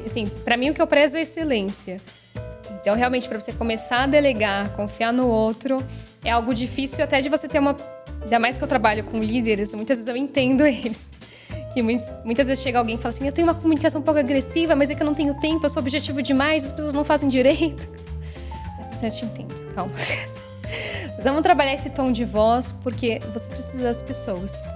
assim, para mim o que eu prezo é excelência. Então, realmente, para você começar a delegar, confiar no outro, é algo difícil até de você ter uma... Ainda mais que eu trabalho com líderes, muitas vezes eu entendo eles. Que muitas vezes chega alguém e fala assim, eu tenho uma comunicação um pouco agressiva, mas é que eu não tenho tempo, eu sou objetivo demais, as pessoas não fazem direito. Eu te entendo, calma. Mas vamos trabalhar esse tom de voz, porque você precisa das pessoas.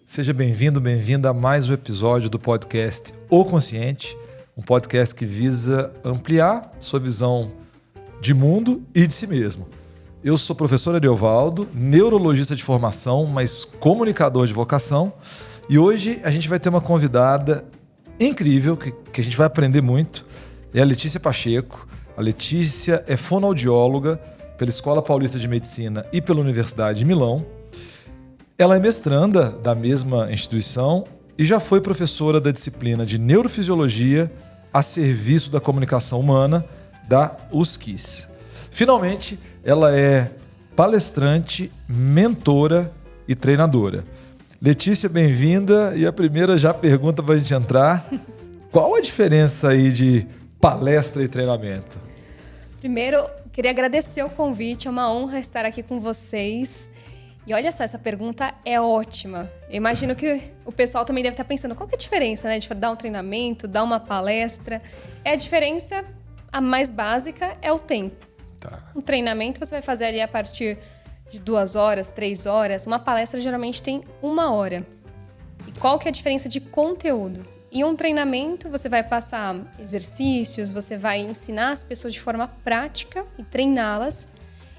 Seja bem-vindo, bem-vinda a mais um episódio do podcast O Consciente, um podcast que visa ampliar sua visão de mundo e de si mesmo. Eu sou o professor Ariovaldo, neurologista de formação, mas comunicador de vocação, e hoje a gente vai ter uma convidada incrível, que a gente vai aprender muito, é a Letícia Pacheco. A Letícia é fonoaudióloga pela Escola Paulista de Medicina e pela Universidade de Milão. Ela é mestranda da mesma instituição e já foi professora da disciplina de Neurofisiologia a serviço da comunicação humana da USCIS. Finalmente, ela é palestrante, mentora e treinadora. Letícia, bem-vinda. E a primeira já pergunta para a gente entrar. Qual a diferença aí de palestra e treinamento? Primeiro, queria agradecer o convite, é uma honra estar aqui com vocês. E olha só, essa pergunta é ótima. Eu imagino que o pessoal também deve estar pensando, qual que é a diferença, né, de dar um treinamento, dar uma palestra? A diferença, a mais básica, é o tempo. Tá. Um treinamento você vai fazer ali a partir de 2 horas, 3 horas. Uma palestra geralmente tem 1 hora. E qual que é a diferença de conteúdo? Em um treinamento, você vai passar exercícios, você vai ensinar as pessoas de forma prática e treiná-las.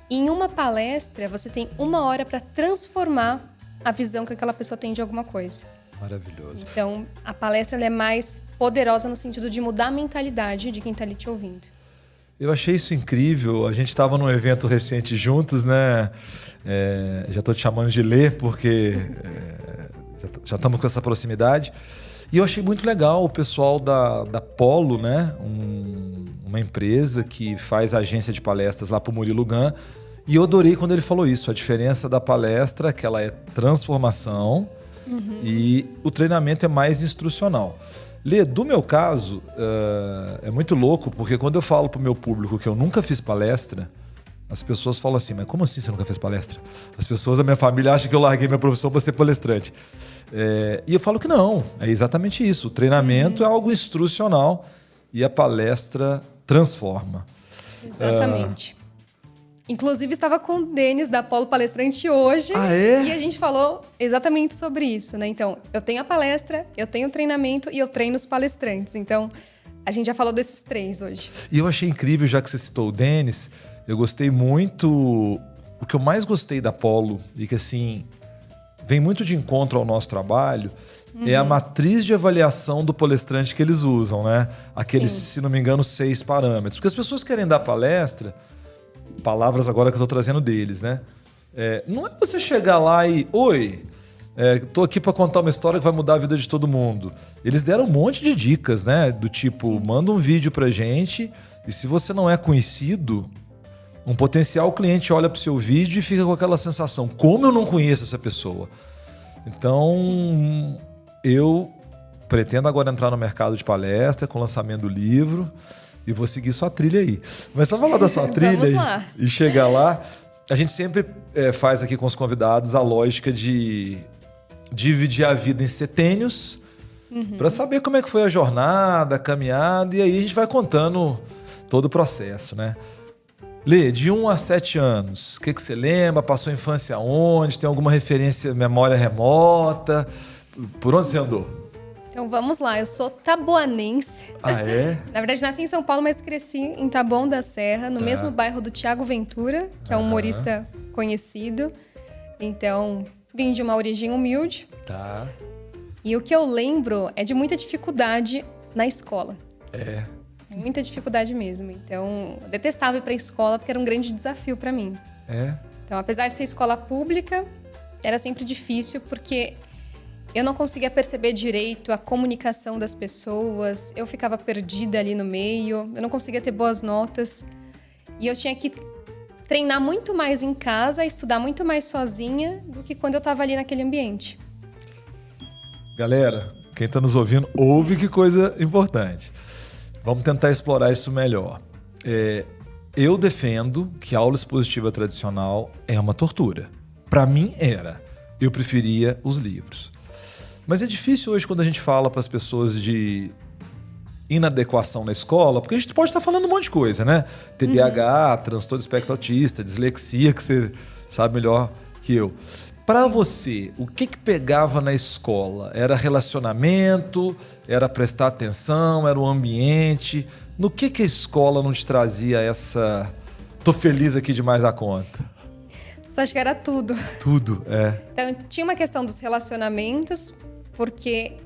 E em uma palestra, você tem 1 hora para transformar a visão que aquela pessoa tem de alguma coisa. Maravilhoso. Então, a palestra ela é mais poderosa no sentido de mudar a mentalidade de quem está ali te ouvindo. Eu achei isso incrível. A gente estava num evento recente juntos, né? Já estou te chamando de Lê, porque já estamos com essa proximidade. E eu achei muito legal o pessoal da Polo, né? Uma empresa que faz agência de palestras lá para o Murilo Gun. E eu adorei quando ele falou isso. A diferença da palestra é que ela é transformação e o treinamento é mais instrucional. Lê, do meu caso, é muito louco, porque quando eu falo para o meu público que eu nunca fiz palestra, as pessoas falam assim, mas como assim você nunca fez palestra? As pessoas da minha família acham que eu larguei minha profissão para ser palestrante. E eu falo que não, é exatamente isso. O treinamento é algo instrucional e a palestra transforma. Exatamente. Inclusive, estava com o Denis da Polo Palestrante hoje. Ah, é? E a gente falou exatamente sobre isso, né? Então, eu tenho a palestra, eu tenho o treinamento e eu treino os palestrantes. Então, a gente já falou desses 3 hoje. E eu achei incrível, já que você citou o Denis, eu gostei muito... O que eu mais gostei da Polo, e que assim, vem muito de encontro ao nosso trabalho, é a matriz de avaliação do palestrante que eles usam, né? Aqueles, se não me engano, 6 parâmetros. Porque as pessoas querem dar palestra... Palavras agora que eu estou trazendo deles, né? Não é você chegar lá e... Oi, estou aqui para contar uma história que vai mudar a vida de todo mundo. Eles deram um monte de dicas, né? Do tipo, manda um vídeo pra gente e se você não é conhecido, um potencial cliente olha pro seu vídeo e fica com aquela sensação, como eu não conheço essa pessoa? Então, eu pretendo agora entrar no mercado de palestra com o lançamento do livro... E vou seguir sua trilha aí. Mas só falar da sua trilha e chegar lá, a gente sempre faz aqui com os convidados a lógica de dividir a vida em setênios para saber como é que foi a jornada, a caminhada, e aí a gente vai contando todo o processo, né? Lê, de 1 a 7 anos, o que você lembra? Passou a infância onde? Tem alguma referência, memória remota? Por onde você andou? Então vamos lá, eu sou taboanense. Ah, é? Na verdade, nasci em São Paulo, mas cresci em Taboão da Serra, no mesmo bairro do Tiago Ventura, que é um humorista conhecido. Então, vim de uma origem humilde. Tá. E o que eu lembro é de muita dificuldade na escola. Muita dificuldade mesmo. Então, eu detestava ir pra escola porque era um grande desafio pra mim. Então, apesar de ser escola pública, era sempre difícil, porque eu não conseguia perceber direito a comunicação das pessoas, eu ficava perdida ali no meio, eu não conseguia ter boas notas. E eu tinha que treinar muito mais em casa, estudar muito mais sozinha do que quando eu estava ali naquele ambiente. Galera, quem está nos ouvindo, ouve que coisa importante. Vamos tentar explorar isso melhor. Eu defendo que a aula expositiva tradicional é uma tortura. Para mim, era. Eu preferia os livros. Mas é difícil hoje quando a gente fala para as pessoas de inadequação na escola, porque a gente pode estar falando um monte de coisa, né? TDAH, transtorno do espectro autista, dislexia, que você sabe melhor que eu. Para você, o que pegava na escola? Era relacionamento? Era prestar atenção? Era o ambiente? No que a escola não te trazia essa... Tô feliz aqui demais da conta? Você acha que era tudo? Tudo, é. Então, tinha uma questão dos relacionamentos, porque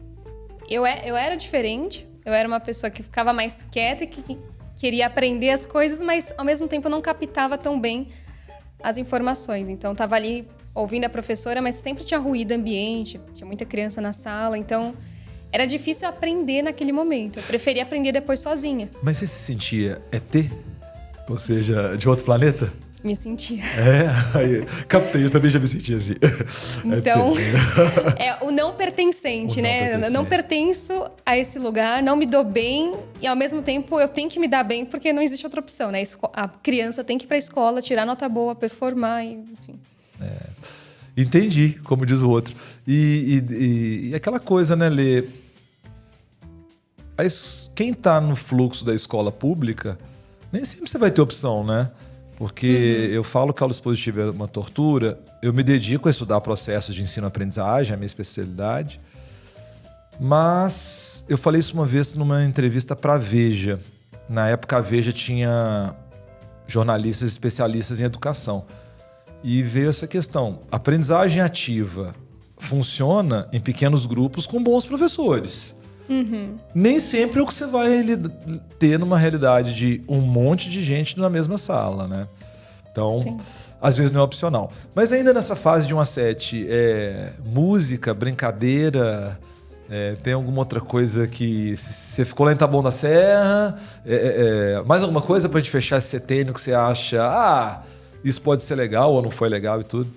eu era diferente. Eu era uma pessoa que ficava mais quieta e que queria aprender as coisas, mas ao mesmo tempo eu não captava tão bem as informações. Então, estava ali ouvindo a professora, mas sempre tinha ruído ambiente, tinha muita criança na sala, então era difícil aprender naquele momento. Eu preferia aprender depois sozinha. Mas você se sentia ET? Ou seja, de outro planeta? Me sentia. Aí, captei, eu também já me sentia assim. Então, o não pertencente, né? Eu não pertenço a esse lugar, não me dou bem e, ao mesmo tempo, eu tenho que me dar bem porque não existe outra opção, né? A criança tem que ir para a escola, tirar nota boa, performar, enfim. Entendi, como diz o outro. E aquela coisa, né, Lê? Quem tá no fluxo da escola pública, nem sempre você vai ter opção, né? Porque eu falo que a aula expositiva é uma tortura, eu me dedico a estudar processos de ensino-aprendizagem, é a minha especialidade, mas eu falei isso uma vez numa entrevista para a Veja. Na época, a Veja tinha jornalistas especialistas em educação. E veio essa questão. A aprendizagem ativa funciona em pequenos grupos com bons professores. Nem sempre é o que você vai ter numa realidade de um monte de gente na mesma sala, né? Então, sim, às vezes não é opcional. Mas ainda nessa fase de 1 a 7, música, brincadeira, tem alguma outra coisa que... Você ficou lá em Taboão da Serra? Mais alguma coisa pra gente fechar esse setênio que você acha... isso pode ser legal ou não foi legal e tudo?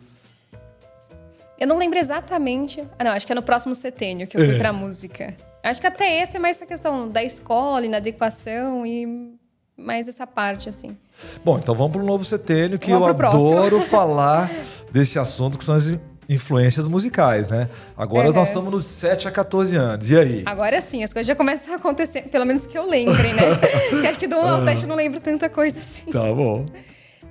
Eu não lembro exatamente... não, acho que é no próximo setênio que eu fui pra música. Acho que até esse é mais essa questão da escola, inadequação e mais essa parte, assim. Bom, então vamos para o novo setênio, que eu adoro falar desse assunto, que são as influências musicais, né? Agora nós estamos nos 7 a 14 anos. E aí? Agora sim, as coisas já começam a acontecer, pelo menos que eu lembre, né? Que acho que do 1 ao 7 eu não lembro tanta coisa assim. Tá bom.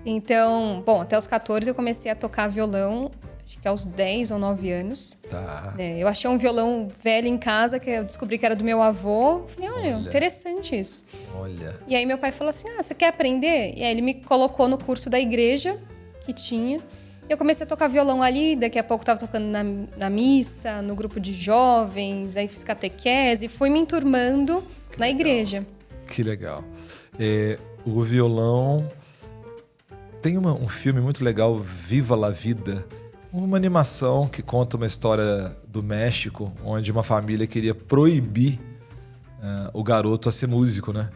Então, bom, até os 14 eu comecei a tocar violão, acho que aos 10 ou 9 anos. Tá. Eu achei um violão velho em casa, que eu descobri que era do meu avô. Falei, olha, interessante isso. Olha. E aí meu pai falou assim, você quer aprender? E aí ele me colocou no curso da igreja que tinha. Eu comecei a tocar violão ali, daqui a pouco estava tocando na missa, no grupo de jovens, aí fiz catequese, fui me enturmando na igreja. Que legal. O violão... Tem um filme muito legal, Viva la Vida, uma animação que conta uma história do México, onde uma família queria proibir o garoto a ser músico, né?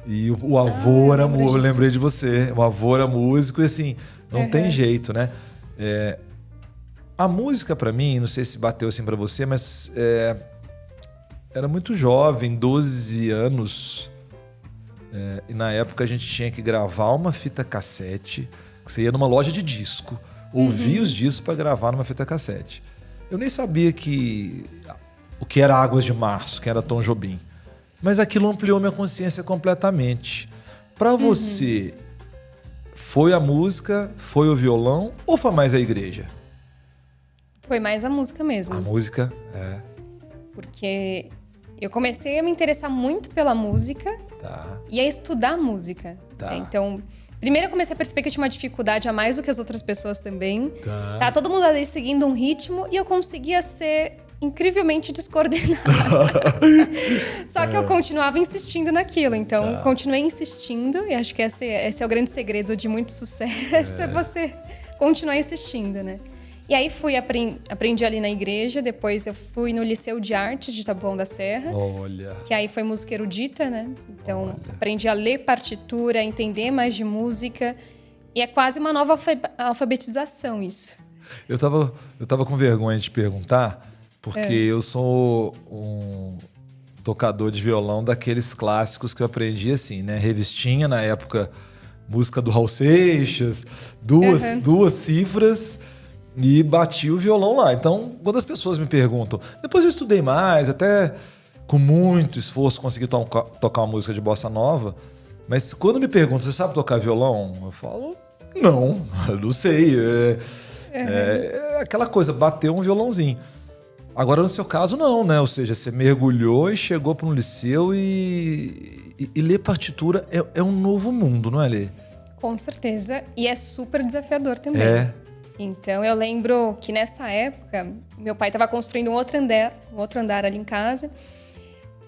E o avô era músico, eu lembrei de você, o avô era músico e assim, não tem jeito, né? A música pra mim, não sei se bateu assim pra você, mas era muito jovem, 12 anos... e na época a gente tinha que gravar uma fita cassete, que você ia numa loja de disco, ouvia os discos para gravar numa fita cassete. Eu nem sabia o que era Águas de Março, que era Tom Jobim. Mas aquilo ampliou minha consciência completamente. Para você, foi a música, foi o violão ou foi mais a igreja? Foi mais a música mesmo. A música, Porque... eu comecei a me interessar muito pela música e a estudar música. Então, primeiro eu comecei a perceber que eu tinha uma dificuldade a mais do que as outras pessoas também. Tá todo mundo ali seguindo um ritmo e eu conseguia ser incrivelmente descoordenada. Só que eu continuava insistindo naquilo. Então, continuei insistindo e acho que esse é o grande segredo de muito sucesso. É você continuar insistindo, né? E aí aprendi ali na igreja, depois eu fui no Liceu de Artes de Taboão da Serra. Olha. Que aí foi música erudita, né? Então, aprendi a ler partitura, a entender mais de música. E é quase uma nova alfabetização isso. Eu tava com vergonha de te perguntar, porque eu sou um tocador de violão daqueles clássicos que eu aprendi assim, né? Revistinha, na época, música do Raul Seixas, duas cifras... E bati o violão lá. Então, quando as pessoas me perguntam... Depois eu estudei mais, até com muito esforço consegui tocar uma música de bossa nova. Mas quando me perguntam, você sabe tocar violão? Eu falo, não, eu não sei. É aquela coisa, bater um violãozinho. Agora, no seu caso, não, né? Ou seja, você mergulhou e chegou para um liceu e ler partitura é um novo mundo, não é, Lê? Com certeza. E é super desafiador também. Então, eu lembro que nessa época, meu pai estava construindo um outro andar ali em casa.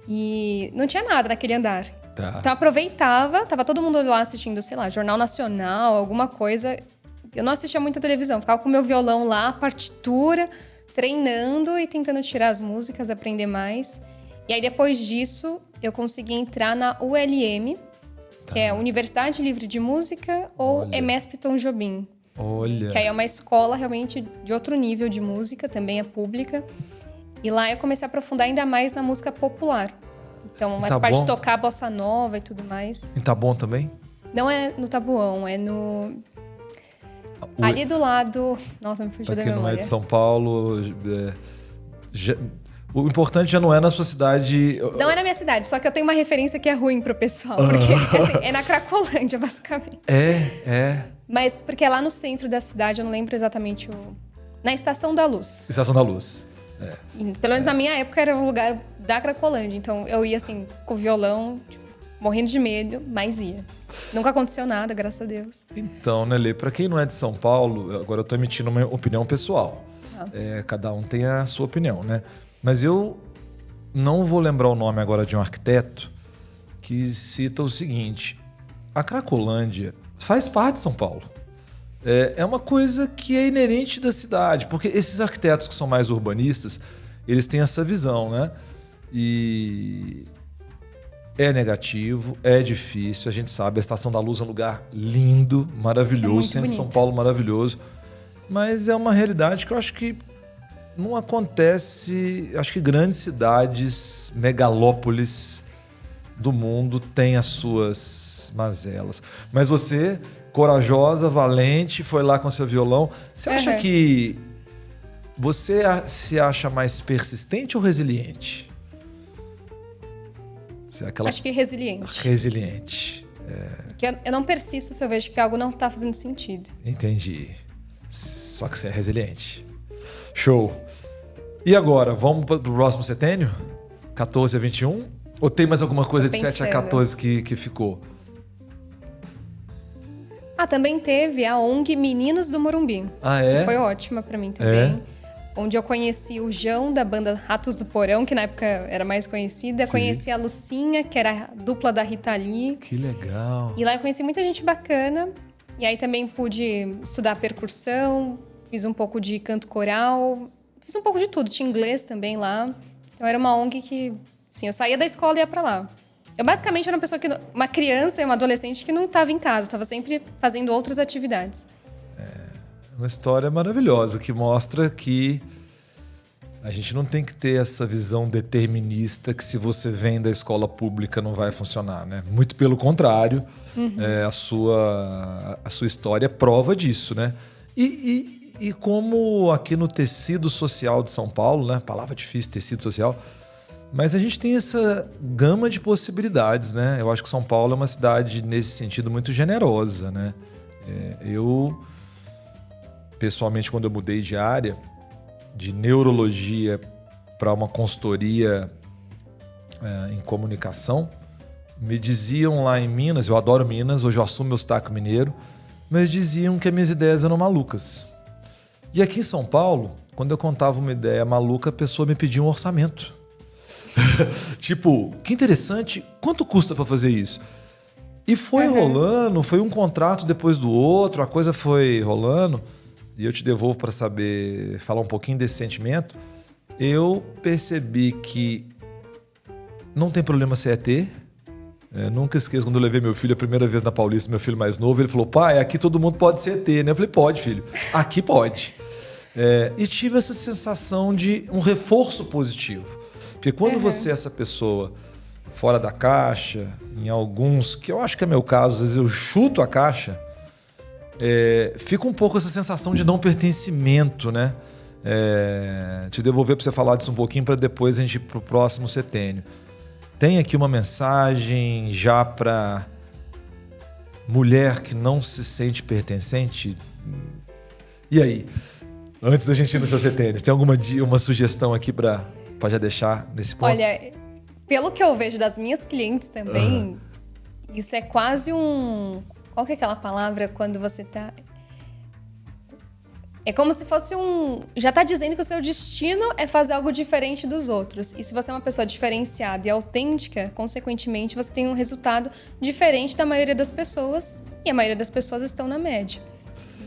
E não tinha nada naquele andar. Tá. Então, eu aproveitava, tava todo mundo lá assistindo, sei lá, Jornal Nacional, alguma coisa. Eu não assistia muita televisão, ficava com o meu violão lá, partitura, treinando e tentando tirar as músicas, aprender mais. E aí, depois disso, eu consegui entrar na ULM, que é Universidade Livre de Música, ou EMESP Tom Jobim. Olha. Que aí é uma escola realmente de outro nível de música, também é pública. E lá eu comecei a aprofundar ainda mais na música popular. Então, mais parte de tocar bossa nova e tudo mais. Em Taboão também? Não é no Taboão, é no... Ali do lado... Nossa, me fugiu da memória. Aqui não é de São Paulo... O importante já não é na sua cidade... Não é na minha cidade, só que eu tenho uma referência que é ruim pro pessoal. Porque assim, é na Cracolândia, basicamente. Mas porque é lá no centro da cidade, eu não lembro exatamente na Estação da Luz. Estação da Luz. Pelo menos na minha época era o lugar da Cracolândia. Então eu ia assim, com o violão, tipo, morrendo de medo, mas ia. Nunca aconteceu nada, graças a Deus. Então, né, Lê? Pra quem não é de São Paulo, agora eu tô emitindo uma opinião pessoal. Cada um tem a sua opinião, né? Mas eu não vou lembrar o nome agora de um arquiteto que cita o seguinte: a Cracolândia faz parte de São Paulo. É uma coisa que é inerente da cidade, porque esses arquitetos que são mais urbanistas, eles têm essa visão, né? E é negativo, é difícil, a gente sabe, a Estação da Luz é um lugar lindo, maravilhoso, centro de São Paulo maravilhoso, mas é uma realidade que eu acho que não acontece. Acho que grandes cidades, megalópolis do mundo têm as suas mazelas. Mas você, corajosa, valente, foi lá com seu violão. Você acha que você se acha mais persistente ou resiliente? Acho que resiliente. Resiliente. Porque eu não persisto se eu vejo que algo não está fazendo sentido. Entendi. Só que você é resiliente. Show. E agora, vamos para o próximo setênio? 14 a 21? Ou tem mais alguma coisa de 7 a 14 que ficou? Também teve a ONG Meninos do Morumbi. Que foi ótima para mim também. Onde eu conheci o João, da banda Ratos do Porão, que na época era mais conhecida. Sim. Conheci a Lucinha, que era a dupla da Rita Lee. Que legal. E lá eu conheci muita gente bacana. E aí também pude estudar percussão, fiz um pouco de canto coral, fiz um pouco de tudo. Tinha inglês também lá. Então era uma ONG que, assim, eu saía da escola e ia pra lá. Eu basicamente era uma criança e uma adolescente que não estava em casa, estava sempre fazendo outras atividades. Uma história maravilhosa que mostra que a gente não tem que ter essa visão determinista que se você vem da escola pública não vai funcionar, né? Muito pelo contrário, a sua história é prova disso, né? E como aqui no tecido social de São Paulo, né? Palavra difícil, tecido social, mas a gente tem essa gama de possibilidades, né? Eu acho que São Paulo é uma cidade, nesse sentido, muito generosa, né? Eu, pessoalmente, quando eu mudei de área, de neurologia para uma consultoria em comunicação, me diziam lá em Minas, eu adoro Minas, hoje eu assumo meu sotaque mineiro, mas diziam que as minhas ideias eram malucas. E aqui em São Paulo, quando eu contava uma ideia maluca, a pessoa me pedia um orçamento. Tipo, que interessante, quanto custa para fazer isso? E foi rolando, foi um contrato depois do outro, a coisa foi rolando. e eu te devolvo para saber falar um pouquinho desse sentimento, eu percebi que não tem problema ser ET. Nunca esqueço quando eu levei meu filho a primeira vez na Paulista, meu filho mais novo, ele falou, pai, aqui todo mundo pode ser ET, né? Eu falei, pode, filho, aqui pode. E tive essa sensação de um reforço positivo. Porque quando você é essa pessoa fora da caixa, em alguns, que eu acho que é meu caso, às vezes eu chuto a caixa, fica um pouco essa sensação de não pertencimento, né? Te devolver para você falar disso um pouquinho para depois a gente ir para o próximo setênio. Tem aqui uma mensagem já para mulher que não se sente pertencente. E aí? Antes da gente ir no seu setênio, tem uma sugestão aqui para já deixar nesse ponto? Olha, pelo que eu vejo das minhas clientes também, isso é quase um... Qual que é aquela palavra quando você tá... É como se fosse já tá dizendo que o seu destino é fazer algo diferente dos outros. E se você é uma pessoa diferenciada e autêntica, consequentemente, você tem um resultado diferente da maioria das pessoas. E a maioria das pessoas estão na média.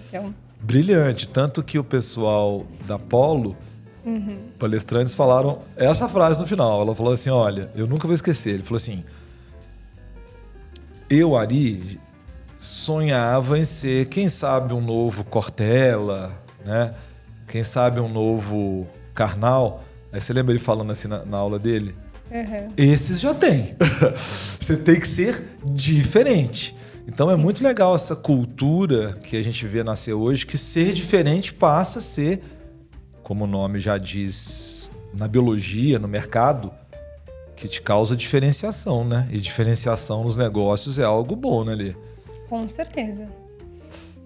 Então... Brilhante. Tanto que o pessoal da Polo, palestrantes, falaram essa frase no final. Ela falou assim, olha, eu nunca vou esquecer. Ele falou assim, eu, Ari, sonhava em ser, quem sabe, um novo Cortella, né? Quem sabe um novo Karnal. Aí você lembra ele falando assim na aula dele? Esses já tem. Você tem que ser diferente. Então é muito legal essa cultura que a gente vê nascer hoje, que ser diferente passa a ser, como o nome já diz, na biologia, no mercado, que te causa diferenciação, né? E diferenciação nos negócios é algo bom, né, Lê? Com certeza.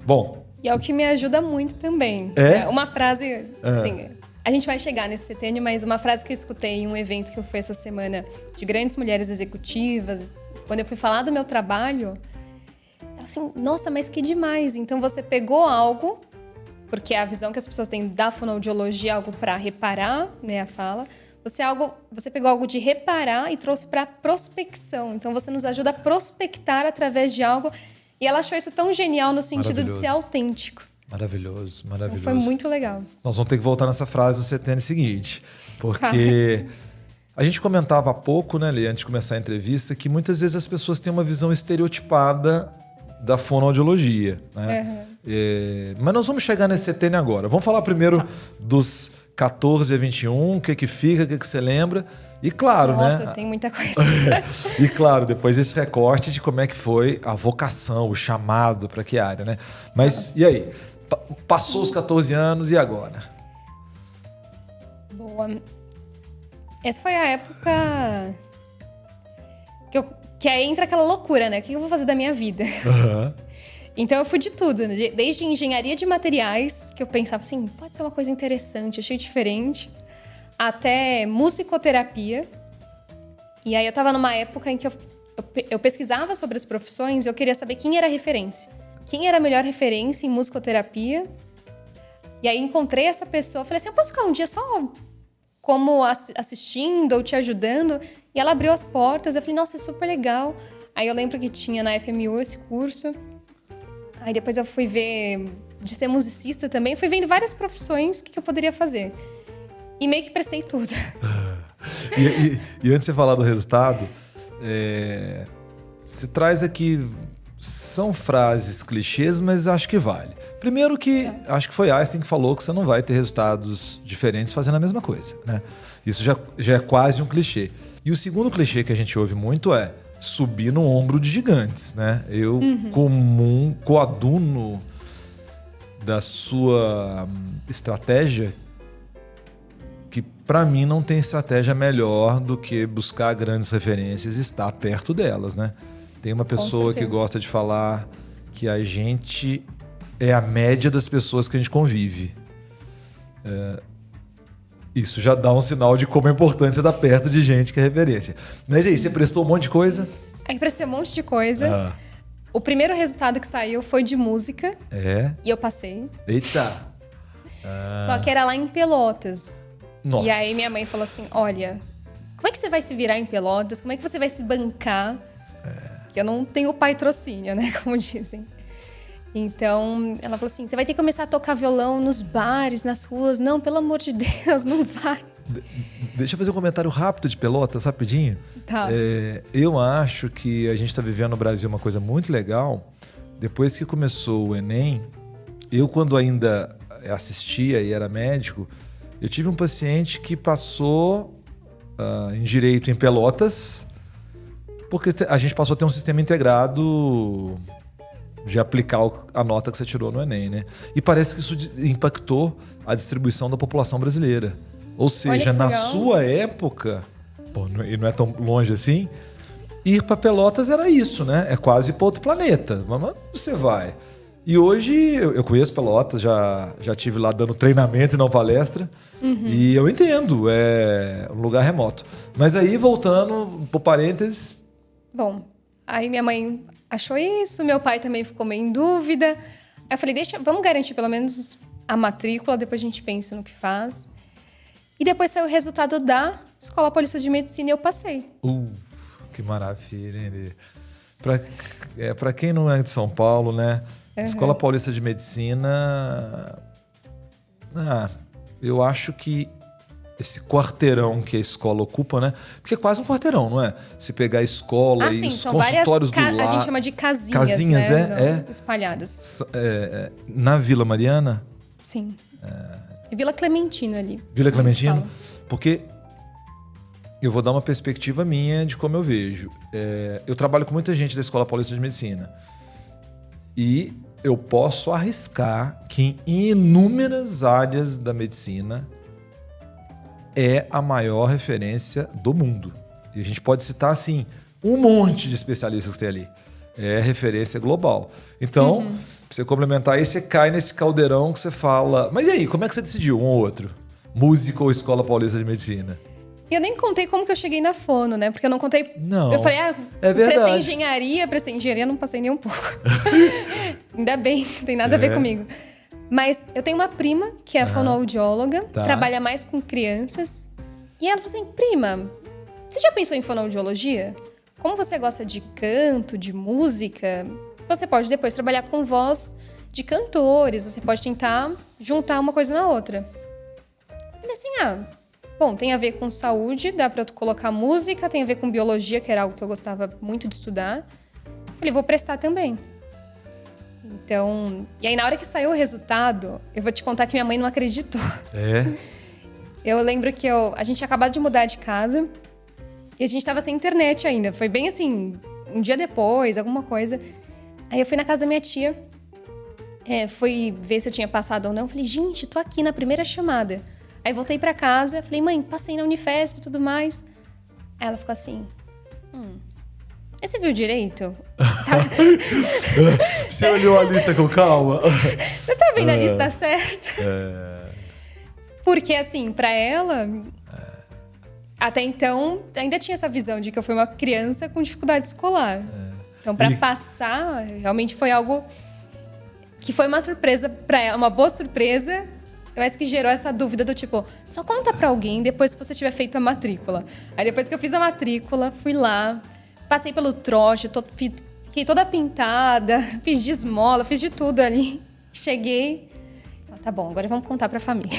Bom... E é o que me ajuda muito também. Uma frase, assim, a gente vai chegar nesse setênio, mas uma frase que eu escutei em um evento que eu fui essa semana de grandes mulheres executivas, quando eu fui falar do meu trabalho, ela assim, nossa, mas que demais. Então você pegou algo, porque a visão que as pessoas têm da fonoaudiologia é algo para reparar, né, a fala. Você pegou algo de reparar e trouxe para prospecção. Então você nos ajuda a prospectar através de algo. E ela achou isso tão genial no sentido de ser autêntico. Maravilhoso, maravilhoso. Então foi muito legal. Nós vamos ter que voltar nessa frase no setênio seguinte. Porque a gente comentava há pouco, né, Lê, antes de começar a entrevista, que muitas vezes as pessoas têm uma visão estereotipada da fonoaudiologia, né? Mas nós vamos chegar nesse setênio agora. Vamos falar primeiro dos 14 a 21, o que fica, o que você lembra. E claro, Nossa, tem muita coisa. E claro, depois esse recorte de como é que foi a vocação, o chamado para que área, né? Mas e aí? Passou os 14 anos e agora? Boa. Essa foi a época que aí entra aquela loucura, né? O que eu vou fazer da minha vida? Então eu fui de tudo, né? Desde engenharia de materiais, que eu pensava assim, pode ser uma coisa interessante, achei diferente, até musicoterapia. E aí eu tava numa época em que eu pesquisava sobre as profissões e eu queria saber quem era a referência. Quem era a melhor referência em musicoterapia. E aí encontrei essa pessoa, falei assim, eu posso ficar um dia só como assistindo ou te ajudando? E ela abriu as portas, eu falei, nossa, é super legal. Aí eu lembro que tinha na FMU esse curso. Aí depois eu fui ver de ser musicista também, fui vendo várias profissões, o que eu poderia fazer. E meio que prestei tudo. E antes de você falar do resultado, você traz aqui, são frases clichês, mas acho que vale. Primeiro que, acho que foi Einstein que falou que você não vai ter resultados diferentes fazendo a mesma coisa, né? Isso já é quase um clichê. E o segundo clichê que a gente ouve muito é subir no ombro de gigantes, né? Eu, como coaduno da sua estratégia, que para mim não tem estratégia melhor do que buscar grandes referências e estar perto delas, né? Tem uma pessoa que gosta de falar que a gente é a média das pessoas que a gente convive. Isso já dá um sinal de como é importante você estar perto de gente que é referência. Mas aí, você prestou um monte de coisa? Aí prestei um monte de coisa. O primeiro resultado que saiu foi de música. E eu passei. Eita! Só que era lá em Pelotas. Nossa. E aí minha mãe falou assim, olha, como é que você vai se virar em Pelotas? Como é que você vai se bancar? Que eu não tenho patrocínio, né? Como dizem. Então, ela falou assim, você vai ter que começar a tocar violão nos bares, nas ruas. Não, pelo amor de Deus, não vai. Deixa eu fazer um comentário rápido de Pelotas, rapidinho. Tá. Eu acho que a gente está vivendo no Brasil uma coisa muito legal. Depois que começou o Enem, eu quando ainda assistia e era médico, eu tive um paciente que passou em Direito em Pelotas, porque a gente passou a ter um sistema integrado de aplicar a nota que você tirou no Enem, né? E parece que isso impactou a distribuição da população brasileira. Ou seja, na sua época, e não é tão longe assim, ir para Pelotas era isso, né? É quase ir para outro planeta. Mas você vai. E hoje eu conheço Pelotas, já tive lá dando treinamento e não palestra. E eu entendo, é um lugar remoto. Mas aí, voltando pro parênteses... Bom, aí minha mãe achou isso, meu pai também ficou meio em dúvida. Aí eu falei, vamos garantir pelo menos a matrícula, depois a gente pensa no que faz. E depois saiu o resultado da Escola Paulista de Medicina e eu passei. Que maravilha, hein? Pra quem não é de São Paulo, né? Escola Paulista de Medicina... eu acho que esse quarteirão que a escola ocupa, né? Porque é quase um quarteirão, não é? Se pegar a escola e os consultórios do lado... A gente chama de casinhas, casinhas, né? Espalhadas. Na Vila Mariana? Sim. Vila Clementino ali. Vila Clementino? Porque eu vou dar uma perspectiva minha de como eu vejo. Eu trabalho com muita gente da Escola Paulista de Medicina. E eu posso arriscar que em inúmeras áreas da medicina é a maior referência do mundo. E a gente pode citar, assim, um monte de especialistas que tem ali. É referência global. Então, pra você complementar aí, você cai nesse caldeirão que você fala... Mas e aí, como é que você decidiu um ou outro? Música ou Escola Paulista de Medicina? Eu nem contei como que eu cheguei na Fono, né? Porque eu não contei... Não, eu falei, é verdade. prestei engenharia, não passei nem um pouco. Ainda bem, não tem nada a ver comigo. Mas eu tenho uma prima que é fonoaudióloga, trabalha mais com crianças. E ela falou assim, prima, você já pensou em fonoaudiologia? Como você gosta de canto, de música, você pode depois trabalhar com voz de cantores, você pode tentar juntar uma coisa na outra. Eu falei assim, bom, tem a ver com saúde, dá pra eu colocar música, tem a ver com biologia, que era algo que eu gostava muito de estudar. Eu falei, vou prestar também. Então, e aí na hora que saiu o resultado, eu vou te contar que minha mãe não acreditou. Eu lembro que a gente tinha acabado de mudar de casa e a gente tava sem internet ainda. Foi bem assim, um dia depois, alguma coisa. Aí eu fui na casa da minha tia, fui ver se eu tinha passado ou não. Falei, gente, tô aqui na primeira chamada. Aí voltei pra casa, falei, mãe, passei na Unifesp e tudo mais. Aí ela ficou assim, aí você viu direito? Você olhou a lista com calma? Você tá vendo a lista certa? Porque, assim, pra ela, até então, ainda tinha essa visão de que eu fui uma criança com dificuldade escolar. Então, pra passar, realmente foi algo que foi uma surpresa pra ela, uma boa surpresa, mas que gerou essa dúvida do tipo, só conta pra alguém depois que você tiver feito a matrícula. Aí, depois que eu fiz a matrícula, fui lá, passei pelo trote, fiquei toda pintada, fiz de esmola, fiz de tudo ali. Cheguei, tá bom, agora vamos contar pra família.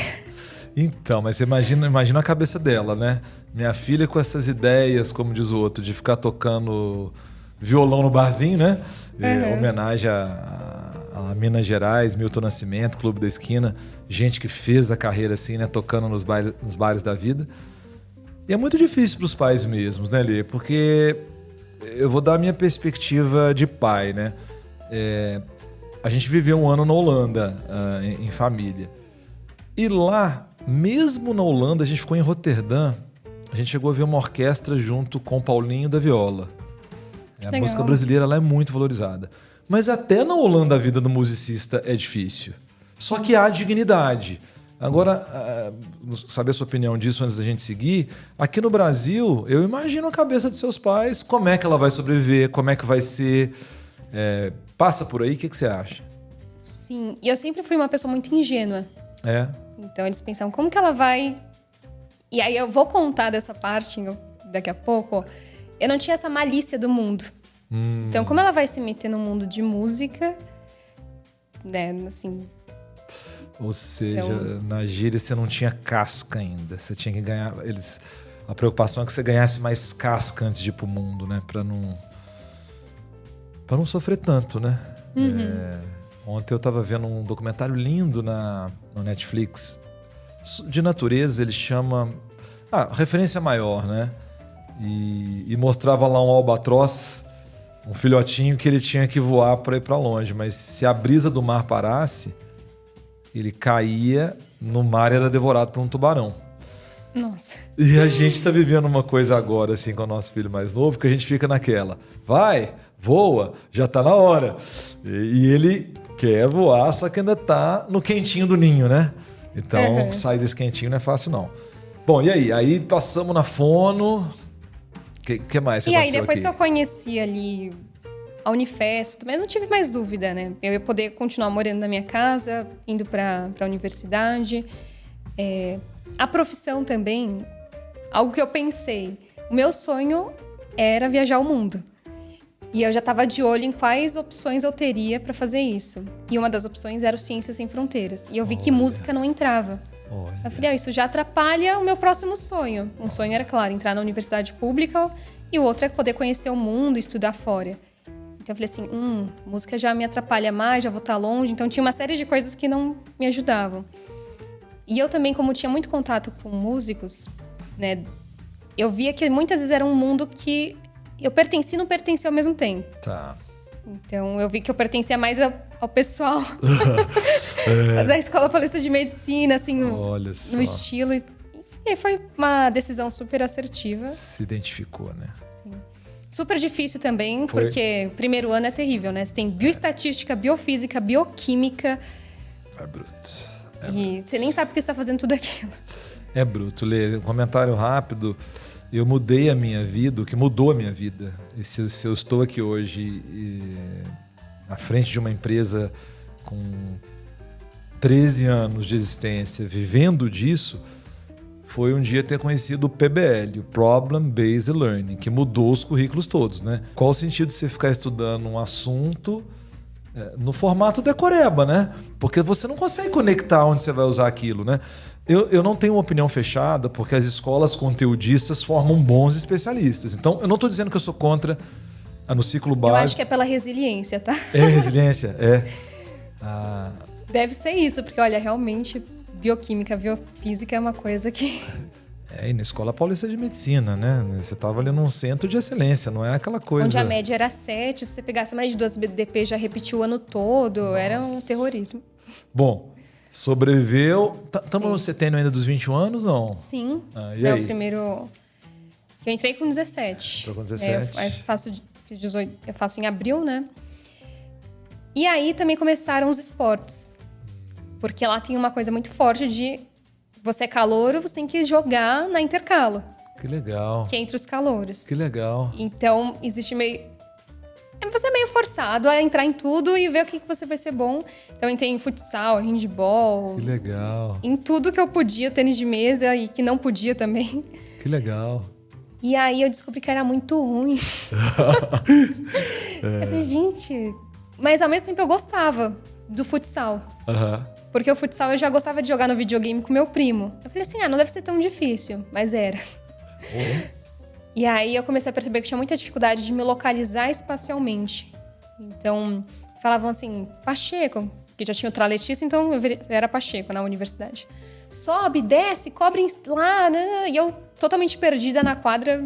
Então, mas você imagina a cabeça dela, né? Minha filha com essas ideias, como diz o outro, de ficar tocando violão no barzinho, né? Homenagem a Minas Gerais, Milton Nascimento, Clube da Esquina. Gente que fez a carreira assim, né? Tocando nos bares da vida. E é muito difícil para os pais mesmos, né, Lê? Porque eu vou dar a minha perspectiva de pai, né? A gente viveu um ano na Holanda, em família. E lá, mesmo na Holanda, a gente ficou em Roterdã. A gente chegou a ver uma orquestra junto com o Paulinho da Viola. A música brasileira lá é muito valorizada. Mas até na Holanda a vida do musicista é difícil. Só que há dignidade. Agora, saber a sua opinião disso antes da gente seguir. Aqui no Brasil, eu imagino a cabeça dos seus pais, como é que ela vai sobreviver, como é que vai ser. Passa por aí, o que você acha? Sim, e eu sempre fui uma pessoa muito ingênua. Então eles pensavam, como que ela vai... E aí eu vou contar dessa parte daqui a pouco. Eu não tinha essa malícia do mundo. Então, como ela vai se meter no mundo de música? né, assim. Ou seja, na gíria você não tinha casca ainda. Você tinha que ganhar. A preocupação é que você ganhasse mais casca antes de ir pro mundo, né? Pra não sofrer tanto, né? Ontem eu tava vendo um documentário lindo no Netflix. De natureza, ele chama... referência maior, né? E mostrava lá um albatroz, um filhotinho que ele tinha que voar para ir para longe. Mas se a brisa do mar parasse, ele caía no mar e era devorado por um tubarão. Nossa. E a gente tá vivendo uma coisa agora, assim, com o nosso filho mais novo, que a gente fica naquela. Vai, voa, já tá na hora. E ele quer voar, só que ainda tá no quentinho do ninho, né? Então, sair desse quentinho não é fácil, não. Bom, e aí? Aí passamos na fono. O que mais E aí, depois aqui? que eu conheci ali a Unifesp, mas não tive mais dúvida, né? Eu ia poder continuar morando na minha casa, indo para a universidade. A profissão também, algo que eu pensei. O meu sonho era viajar o mundo. E eu já estava de olho em quais opções eu teria para fazer isso. E uma das opções era o Ciências Sem Fronteiras. E eu vi que música não entrava. Eu falei, isso já atrapalha o meu próximo sonho. Um sonho era, claro, entrar na universidade pública e o outro é poder conhecer o mundo e estudar fora. Então eu falei assim, música já me atrapalha mais, já vou estar longe. Então tinha uma série de coisas que não me ajudavam. E eu também, como tinha muito contato com músicos, né, eu via que muitas vezes era um mundo que eu pertencia e não pertencia ao mesmo tempo. Tá. Então eu vi que eu pertencia mais ao pessoal da Escola Paulista de Medicina, assim, no estilo. E foi uma decisão super assertiva. Se identificou, né? Sim. Super difícil também, porque o primeiro ano é terrível, né? Você tem bioestatística, biofísica, bioquímica. É bruto. E você nem sabe o que você está fazendo tudo aquilo. É bruto, Lê. Um comentário rápido. Eu mudei a minha vida, o que mudou a minha vida. E se eu estou aqui hoje à frente de uma empresa com 13 anos de existência, vivendo disso, foi um dia ter conhecido o PBL, o Problem Based Learning, que mudou os currículos todos, né? Qual o sentido de você ficar estudando um assunto no formato decoreba, né? Porque você não consegue conectar onde você vai usar aquilo, né? Eu não tenho uma opinião fechada, porque as escolas conteudistas formam bons especialistas. Então, eu não estou dizendo que eu sou contra no ciclo básico. Eu acho que é pela resiliência, tá? Resiliência? Deve ser isso, porque, olha, realmente, bioquímica, biofísica é uma coisa que... E na Escola Paulista de Medicina, né? Você estava ali num centro de excelência, não é aquela coisa... Onde a média era 7, se você pegasse mais de 2 BDP, já repetiu o ano todo. Nossa. Era um terrorismo. Bom, sobreviveu. Estamos no setênio ainda dos 21 anos, não? Sim. E aí? O primeiro... Eu entrei com 17. Entrou com 17. Fiz 18, eu faço em abril, né? E aí também começaram os esportes. Porque lá tem uma coisa muito forte de... Você é calouro, você tem que jogar na intercalo. Que legal. Que é entre os calouros. Que legal. Então, existe meio... Você é meio forçado a entrar em tudo e ver o que você vai ser bom. Então, eu entrei em futsal, handball. Que legal. Em tudo que eu podia, tênis de mesa e que não podia também. Que legal. E aí, eu descobri que era muito ruim. Eu falei, gente... Mas, ao mesmo tempo, eu gostava do futsal. Porque o futsal eu já gostava de jogar no videogame com meu primo. Eu falei assim, não deve ser tão difícil. Mas era. E aí eu comecei a perceber que tinha muita dificuldade de me localizar espacialmente. Então, falavam assim, Pacheco, que já tinha o traletício, então eu era Pacheco na universidade. Sobe, desce, cobre lá, né? E eu totalmente perdida na quadra,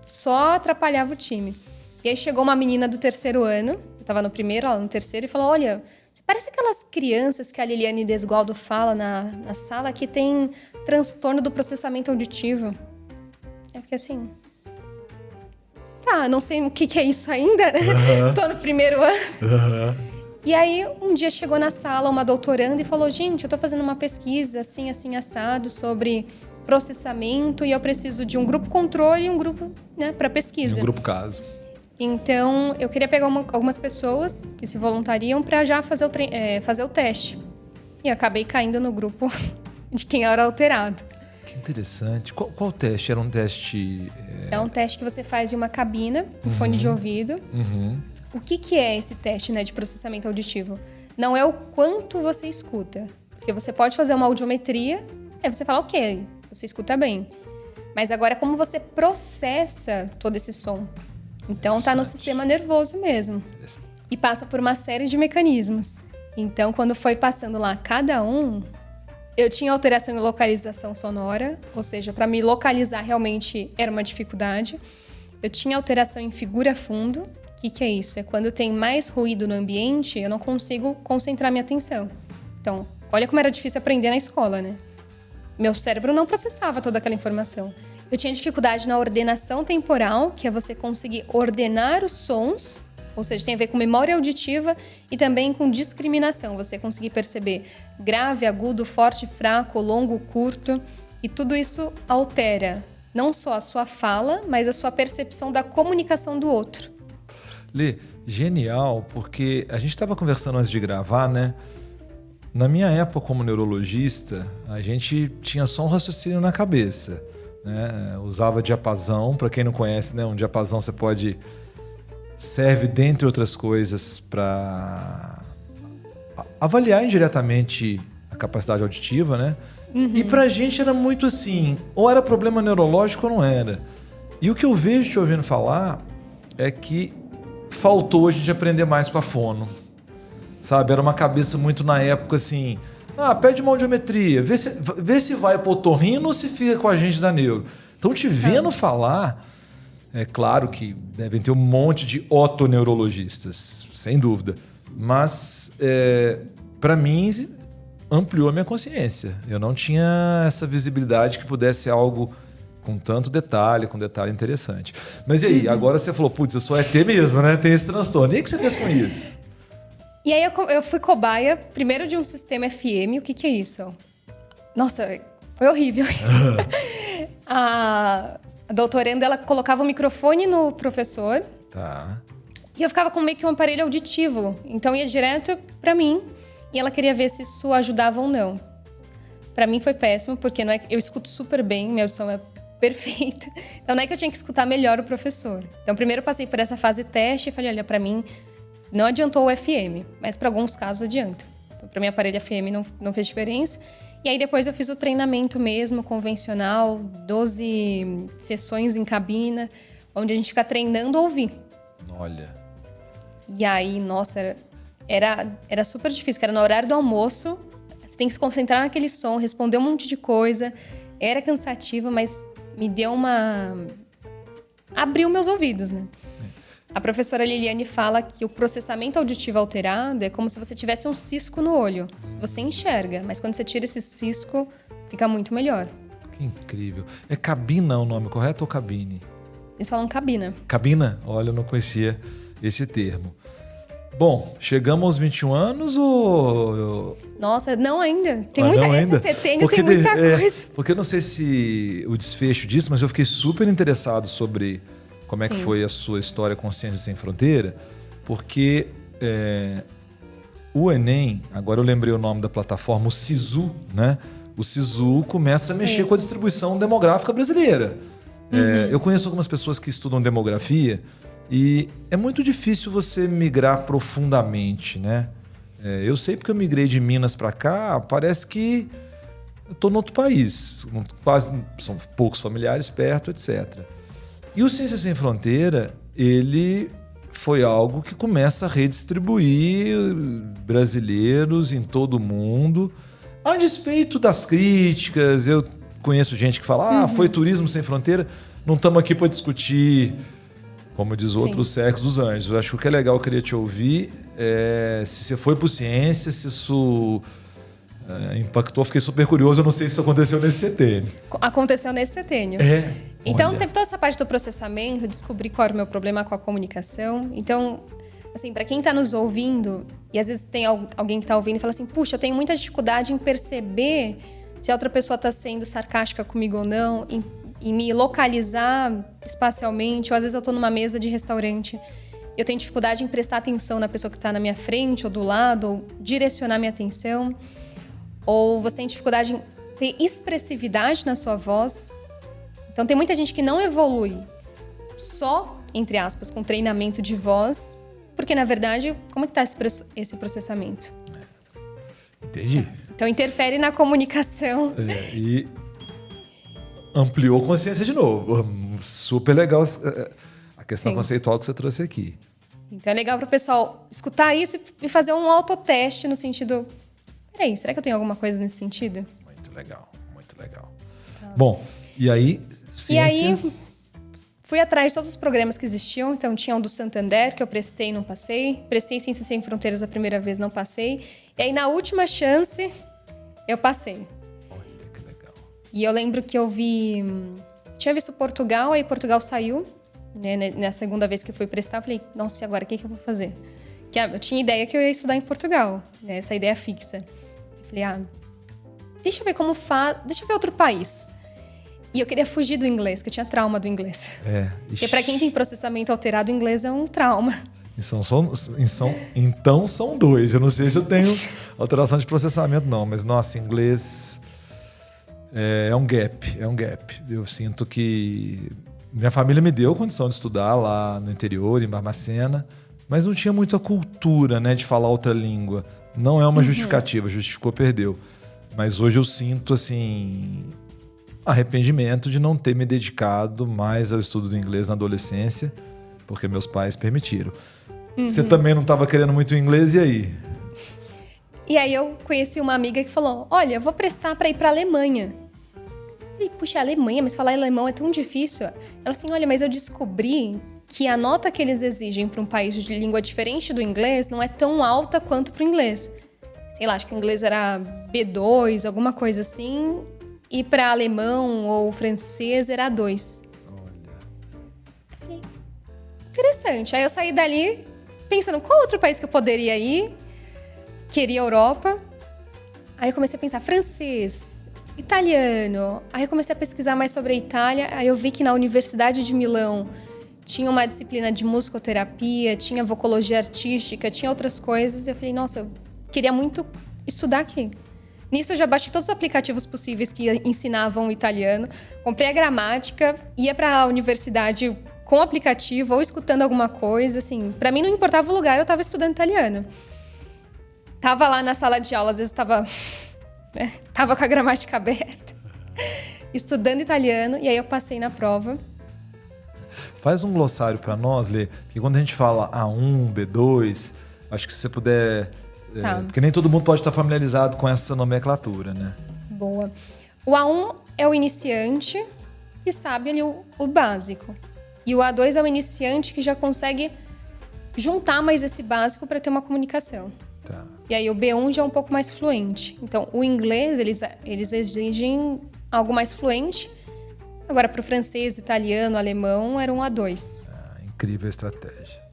só atrapalhava o time. E aí chegou uma menina do terceiro ano, eu tava no primeiro, ela no terceiro, e falou, olha... Parece aquelas crianças que a Liliane Desgualdo fala na sala que tem transtorno do processamento auditivo. É porque assim... não sei o que é isso ainda, né? Tô no primeiro ano. E aí, um dia chegou na sala uma doutoranda e falou, gente, eu tô fazendo uma pesquisa assim, assim, assado sobre processamento e eu preciso de um grupo controle e um grupo, né, para pesquisa. E um grupo caso. Então, eu queria pegar algumas pessoas que se voluntariam para já fazer o teste. E acabei caindo no grupo de quem era alterado. Que interessante. Qual teste? Era um teste... É um teste que você faz em uma cabina, com fone de ouvido. O que é esse teste, né, de processamento auditivo? não é o quanto você escuta. Porque você pode fazer uma audiometria, aí você fala, ok, você escuta bem. Mas agora é como você processa todo esse som. Então tá no sistema nervoso mesmo. E passa por uma série de mecanismos. Então, quando foi passando lá cada um, eu tinha alteração em localização sonora, ou seja, para me localizar realmente era uma dificuldade. Eu tinha alteração em figura fundo. O que é isso? É quando tem mais ruído no ambiente, eu não consigo concentrar minha atenção. Então, olha como era difícil aprender na escola, né? Meu cérebro não processava toda aquela informação. Eu tinha dificuldade na ordenação temporal, que é você conseguir ordenar os sons, ou seja, tem a ver com memória auditiva e também com discriminação. Você conseguir perceber grave, agudo, forte, fraco, longo, curto. E tudo isso altera não só a sua fala, mas a sua percepção da comunicação do outro. Lê, genial, porque a gente estava conversando antes de gravar, né? Na minha época como neurologista, a gente tinha só um raciocínio na cabeça, né? Usava diapasão, para quem não conhece, né? Um diapasão serve, dentre outras coisas, para avaliar indiretamente a capacidade auditiva, né? Uhum. E pra gente era muito assim, ou era problema neurológico ou não era. E o que eu vejo te ouvindo falar é que faltou hoje de aprender mais com a fono. Sabe, era uma cabeça muito na época assim, pede uma audiometria, vê se vai pro otorrino ou se fica com a gente da neuro. Então, te vendo falar, é claro que devem ter um monte de otoneurologistas, sem dúvida, mas para mim ampliou a minha consciência. Eu não tinha essa visibilidade que pudesse ser algo com tanto detalhe, com detalhe interessante. Mas e aí, agora você falou, putz, eu sou ET mesmo, né? Tem esse transtorno. E aí, o que você fez com isso? E aí eu fui cobaia, primeiro de um sistema FM. O que é isso? Nossa, foi horrível isso. A doutoranda, ela colocava o microfone no professor. Tá. E eu ficava com meio que um aparelho auditivo. Então ia direto pra mim. E ela queria ver se isso ajudava ou não. Pra mim foi péssimo, porque não é, eu escuto super bem, minha audição é perfeita. Então não é que eu tinha que escutar melhor o professor. Então primeiro eu passei por essa fase teste e falei, olha, pra mim não adiantou o FM, mas para alguns casos adianta. Então pra mim aparelho FM não fez diferença. E aí depois eu fiz o treinamento mesmo, convencional, 12 sessões em cabina, onde a gente fica treinando a ouvir. Olha. E aí, nossa, era super difícil, que era no horário do almoço, você tem que se concentrar naquele som, responder um monte de coisa. Era cansativo, mas me deu abriu meus ouvidos, né? A professora Liliane fala que o processamento auditivo alterado é como se você tivesse um cisco no olho. Você enxerga, mas quando você tira esse cisco, fica muito melhor. Que incrível. É cabina o nome, correto, ou cabine? Eles falam cabina. Cabina? Olha, eu não conhecia esse termo. Bom, chegamos aos 21 anos ou... Nossa, não ainda. Tem muita... Esse setênio tem muita coisa. Porque eu não sei se o desfecho disso, mas eu fiquei super interessado sobre como é que foi a sua história com Ciência Sem Fronteira, porque o Enem, agora eu lembrei o nome da plataforma, o SISU, né? O SISU começa a mexer com a distribuição demográfica brasileira. Eu conheço algumas pessoas que estudam demografia e é muito difícil você migrar profundamente, né? Eu sei porque eu migrei de Minas para cá, parece que eu estou em outro país. Quase, são poucos familiares perto, etc. E o Ciência Sem Fronteira, ele foi algo que começa a redistribuir brasileiros em todo o mundo, a despeito das críticas. Eu conheço gente que fala, foi turismo sem fronteira, não estamos aqui para discutir, como diz o outro sexo dos anjos. Eu acho que o que é legal, eu queria te ouvir, se você foi por ciência, se isso impactou, fiquei super curioso, eu não sei se isso aconteceu nesse setênio. Aconteceu nesse setênio. Então, teve toda essa parte do processamento, descobri qual era o meu problema com a comunicação. Então, assim, para quem tá nos ouvindo, e às vezes tem alguém que tá ouvindo e fala assim, puxa, eu tenho muita dificuldade em perceber se a outra pessoa tá sendo sarcástica comigo ou não, em me localizar espacialmente, ou às vezes eu tô numa mesa de restaurante, eu tenho dificuldade em prestar atenção na pessoa que tá na minha frente ou do lado, ou direcionar minha atenção, ou você tem dificuldade em ter expressividade na sua voz. Então tem muita gente que não evolui só, entre aspas, com treinamento de voz, porque na verdade, como é que tá esse processamento? Entendi. Então, interfere na comunicação. E ampliou consciência de novo. Super legal a questão conceitual que você trouxe aqui. Então, é legal para o pessoal escutar isso e fazer um autoteste no sentido... Peraí, será que eu tenho alguma coisa nesse sentido? Muito legal, muito legal. Tá. Bom, e aí... Ciência... E aí, fui atrás de todos os programas que existiam. Então, tinha um do Santander, que eu prestei e não passei. Prestei Ciências Sem Fronteiras a primeira vez, não passei. E aí, na última chance, eu passei. Olha, que legal. E eu lembro que eu vi... Tinha visto Portugal, aí Portugal saiu. Né? Na segunda vez que eu fui prestar, eu falei, nossa, e agora, o que eu vou fazer? Que eu tinha ideia que eu ia estudar em Portugal, né? Essa ideia fixa. Eu falei, deixa eu ver como faz... Deixa eu ver outro país. E eu queria fugir do inglês, porque eu tinha trauma do inglês. Porque pra quem tem processamento alterado, o inglês é um trauma. Então são dois. Eu não sei se eu tenho alteração de processamento, não. Mas, nossa, inglês é um gap. É um gap. Eu sinto que... Minha família me deu condição de estudar lá no interior, em Barbacena, mas não tinha muita cultura, né, de falar outra língua. Não é uma justificativa, justificou, perdeu. Mas hoje eu sinto, assim, arrependimento de não ter me dedicado mais ao estudo do inglês na adolescência, porque meus pais permitiram. Você também não estava querendo muito inglês, e aí? E aí eu conheci uma amiga que falou, olha, eu vou prestar para ir para a Alemanha. Eu falei, puxa, Alemanha, mas falar alemão é tão difícil. Ela assim, olha, mas eu descobri que a nota que eles exigem para um país de língua diferente do inglês não é tão alta quanto para o inglês. Sei lá, acho que o inglês era B2, alguma coisa assim, e para alemão ou francês era A2. Olha. Eu falei, interessante. Aí eu saí dali pensando, qual outro país que eu poderia ir? Queria Europa. Aí eu comecei a pensar, francês, italiano. Aí eu comecei a pesquisar mais sobre a Itália. Aí eu vi que na Universidade de Milão tinha uma disciplina de musicoterapia, tinha vocologia artística, tinha outras coisas. E eu falei, nossa, eu queria muito estudar aqui. Nisso eu já baixei todos os aplicativos possíveis que ensinavam italiano. Comprei a gramática, ia para a universidade com o aplicativo ou escutando alguma coisa. Assim, para mim não importava o lugar, eu estava estudando italiano. Tava lá na sala de aula, às vezes tava com a gramática aberta, estudando italiano, e aí eu passei na prova. Faz um glossário para nós, Lê, porque quando a gente fala A1, B2, acho que se você puder... Tá. Porque nem todo mundo pode estar familiarizado com essa nomenclatura, né? Boa. O A1 é o iniciante que sabe ali o básico. E o A2 é o iniciante que já consegue juntar mais esse básico para ter uma comunicação. Tá. E aí o B1 já é um pouco mais fluente. Então, o inglês, eles exigem algo mais fluente. Agora, para o francês, italiano, alemão, era um A2. Incrível estratégia.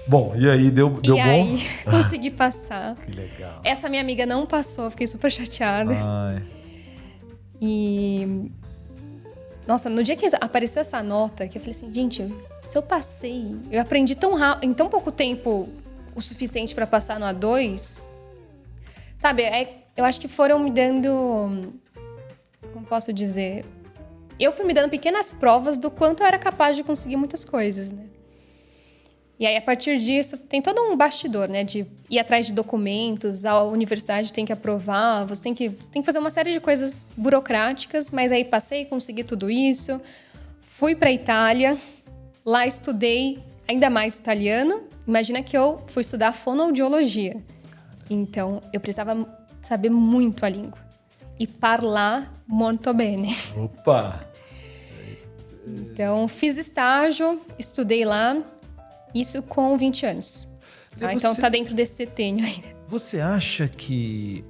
Bom, e aí, deu bom? Aí, consegui passar. Que legal. Essa minha amiga não passou, fiquei super chateada. Ai. E... Nossa, no dia que apareceu essa nota, que eu falei assim, gente, se eu passei, eu aprendi tão rápido, em tão pouco tempo... o suficiente para passar no A2, sabe? Eu acho que foram me dando... Como posso dizer? Eu fui me dando pequenas provas do quanto eu era capaz de conseguir muitas coisas, né? E aí, a partir disso, tem todo um bastidor, né? De ir atrás de documentos, a universidade tem que aprovar, você tem que fazer uma série de coisas burocráticas, mas aí passei, consegui tudo isso, fui para a Itália, lá estudei ainda mais italiano. Imagina que eu fui estudar fonoaudiologia. Então, eu precisava saber muito a língua. E parlar molto bene. Opa! Então, fiz estágio, estudei lá, isso com 20 anos. Tá? Então, tá dentro desse setênio ainda. Você acha que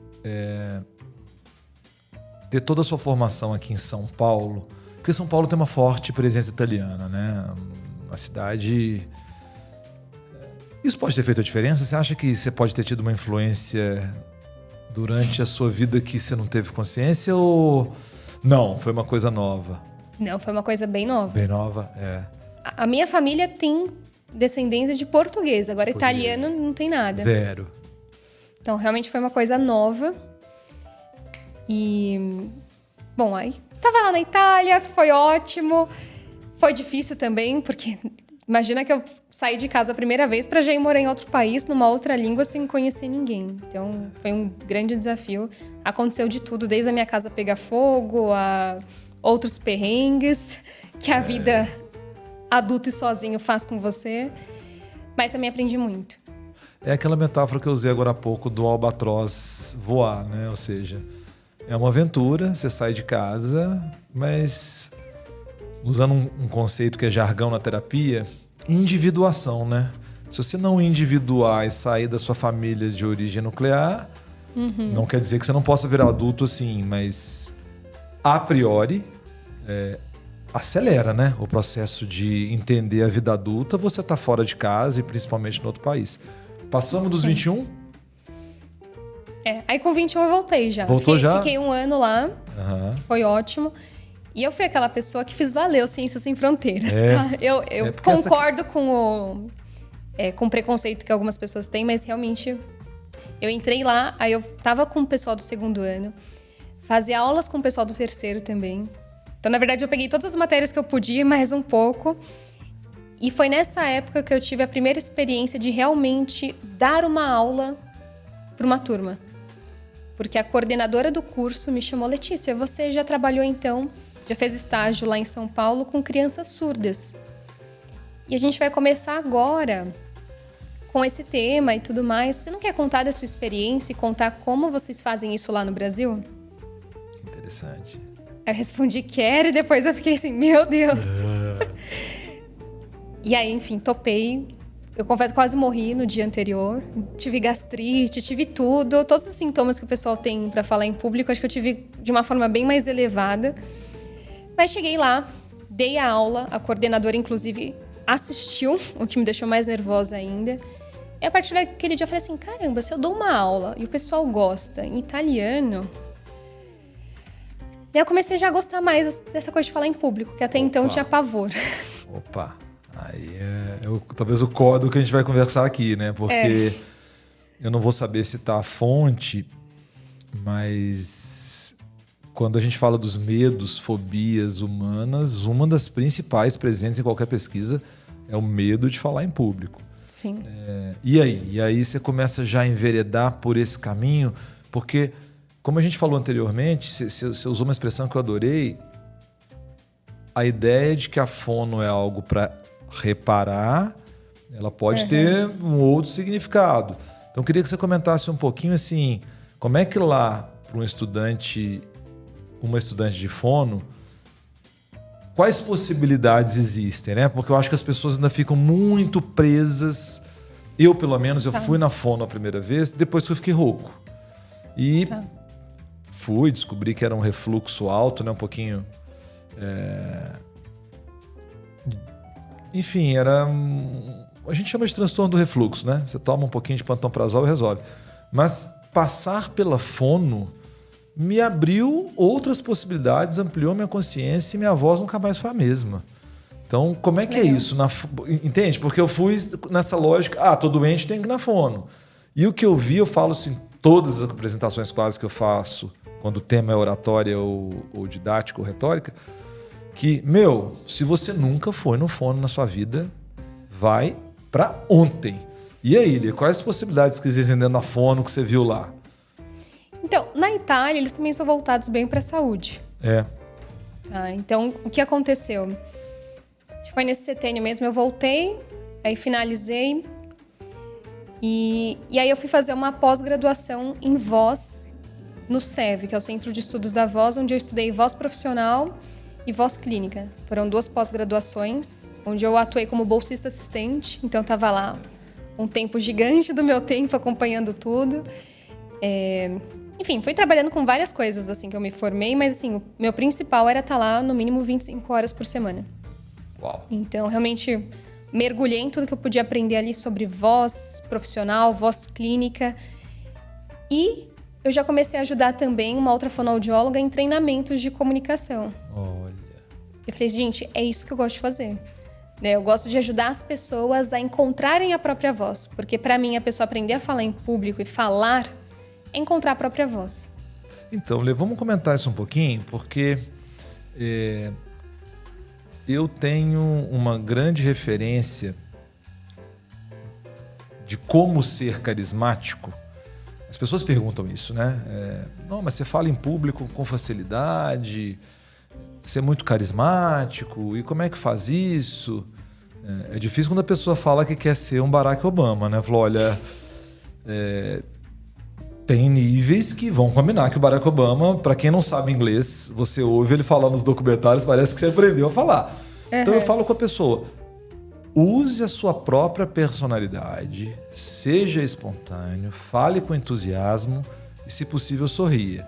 ter toda a sua formação aqui em São Paulo... Porque São Paulo tem uma forte presença italiana, né? Uma cidade... Isso pode ter feito a diferença? Você acha que você pode ter tido uma influência durante a sua vida que você não teve consciência ou não? Foi uma coisa nova? Não, foi uma coisa bem nova. Bem nova, é. A minha família tem descendência de português, agora italiano não tem nada. Zero. Então, realmente foi uma coisa nova. E... Bom, aí tava lá na Itália, foi ótimo. Foi difícil também, porque... Imagina que eu saí de casa a primeira vez para já ir morar em outro país, numa outra língua, sem conhecer ninguém. Então, foi um grande desafio. Aconteceu de tudo, desde a minha casa pegar fogo, a outros perrengues que a vida adulta e sozinho faz com você. Mas também aprendi muito. É aquela metáfora que eu usei agora há pouco do albatroz voar, né? Ou seja, é uma aventura, você sai de casa, mas usando um conceito que é jargão na terapia, individuação, né? Se você não individuar e sair da sua família de origem nuclear, não quer dizer que você não possa virar adulto assim, mas a priori acelera, né? O processo de entender a vida adulta, você tá fora de casa e principalmente no outro país. Passamos dos 21? Aí com 21 eu voltei já. Voltou já? Fiquei um ano lá, que foi ótimo. E eu fui aquela pessoa que fiz valer o Ciências Sem Fronteiras, tá? Eu concordo com o preconceito que algumas pessoas têm, mas realmente eu entrei lá, aí eu tava com o pessoal do segundo ano, fazia aulas com o pessoal do terceiro também. Então, na verdade, eu peguei todas as matérias que eu podia, mais um pouco. E foi nessa época que eu tive a primeira experiência de realmente dar uma aula para uma turma. Porque a coordenadora do curso me chamou: Letícia, você já trabalhou então, já fez estágio lá em São Paulo com crianças surdas. E a gente vai começar agora com esse tema e tudo mais. Você não quer contar da sua experiência e contar como vocês fazem isso lá no Brasil? Interessante. Eu respondi: quero, e depois eu fiquei assim, meu Deus. E aí, enfim, topei. Eu confesso, quase morri no dia anterior. Tive gastrite, tive tudo. Todos os sintomas que o pessoal tem para falar em público, acho que eu tive de uma forma bem mais elevada. Mas cheguei lá, dei a aula. A coordenadora, inclusive, assistiu, o que me deixou mais nervosa ainda. E a partir daquele dia eu falei assim, caramba, se eu dou uma aula e o pessoal gosta em italiano... E eu comecei já a gostar mais dessa coisa de falar em público, que até então tinha pavor. Opa! Aí talvez o código que a gente vai conversar aqui, né? Porque eu não vou saber citar a fonte, mas quando a gente fala dos medos, fobias humanas, uma das principais presentes em qualquer pesquisa é o medo de falar em público. Sim. E aí você começa já a enveredar por esse caminho, porque, como a gente falou anteriormente, você usou uma expressão que eu adorei, a ideia de que a fono é algo para reparar, ela pode ter um outro significado. Então, eu queria que você comentasse um pouquinho assim, como é que lá, para uma estudante de fono, quais possibilidades existem, né? Porque eu acho que as pessoas ainda ficam muito presas. Eu, pelo menos, eu fui na fono a primeira vez, depois que eu fiquei rouco. E descobri que era um refluxo alto, né? Um pouquinho... Enfim, a gente chama de transtorno do refluxo, né? Você toma um pouquinho de pantoprazol e resolve. Mas passar pela fono me abriu outras possibilidades, ampliou minha consciência e minha voz nunca mais foi a mesma. Então, como é que é isso? Entende? Porque eu fui nessa lógica, tô doente, tenho que ir na fono. E o que eu vi, eu falo assim, todas as apresentações quase que eu faço, quando o tema é oratória ou didática ou retórica, que, se você nunca foi no fono na sua vida, vai para ontem. E aí, Lia, quais as possibilidades que existem dentro da fono que você viu lá? Então, na Itália, eles também são voltados bem para a saúde. Então, o que aconteceu? Acho que foi nesse setênio mesmo, eu voltei, aí finalizei, e aí eu fui fazer uma pós-graduação em voz no CEV, que é o Centro de Estudos da Voz, onde eu estudei voz profissional e voz clínica. Foram 2 pós-graduações, onde eu atuei como bolsista assistente. Então, eu estava lá um tempo gigante do meu tempo, acompanhando tudo. Enfim, fui trabalhando com várias coisas, assim, que eu me formei. Mas, assim, o meu principal era estar lá no mínimo 25 horas por semana. Uau! Então, realmente, mergulhei em tudo que eu podia aprender ali sobre voz profissional, voz clínica. E eu já comecei a ajudar também uma outra fonoaudióloga em treinamentos de comunicação. Olha. Eu falei, gente, é isso que eu gosto de fazer. Eu gosto de ajudar as pessoas a encontrarem a própria voz. Porque, para mim, a pessoa aprender a falar em público e falar é encontrar a própria voz. Então, Lê, vamos comentar isso um pouquinho, porque eu tenho uma grande referência de como ser carismático. As pessoas perguntam isso, né? Não, mas você fala em público com facilidade, você é muito carismático, e como é que faz isso? É difícil quando a pessoa fala que quer ser um Barack Obama, né? Falou, olha, tem níveis que vão combinar que o Barack Obama, para quem não sabe inglês, você ouve ele falar nos documentários, parece que você aprendeu a falar. Uhum. Então eu falo com a pessoa, use a sua própria personalidade, seja espontâneo, fale com entusiasmo e, se possível, sorria.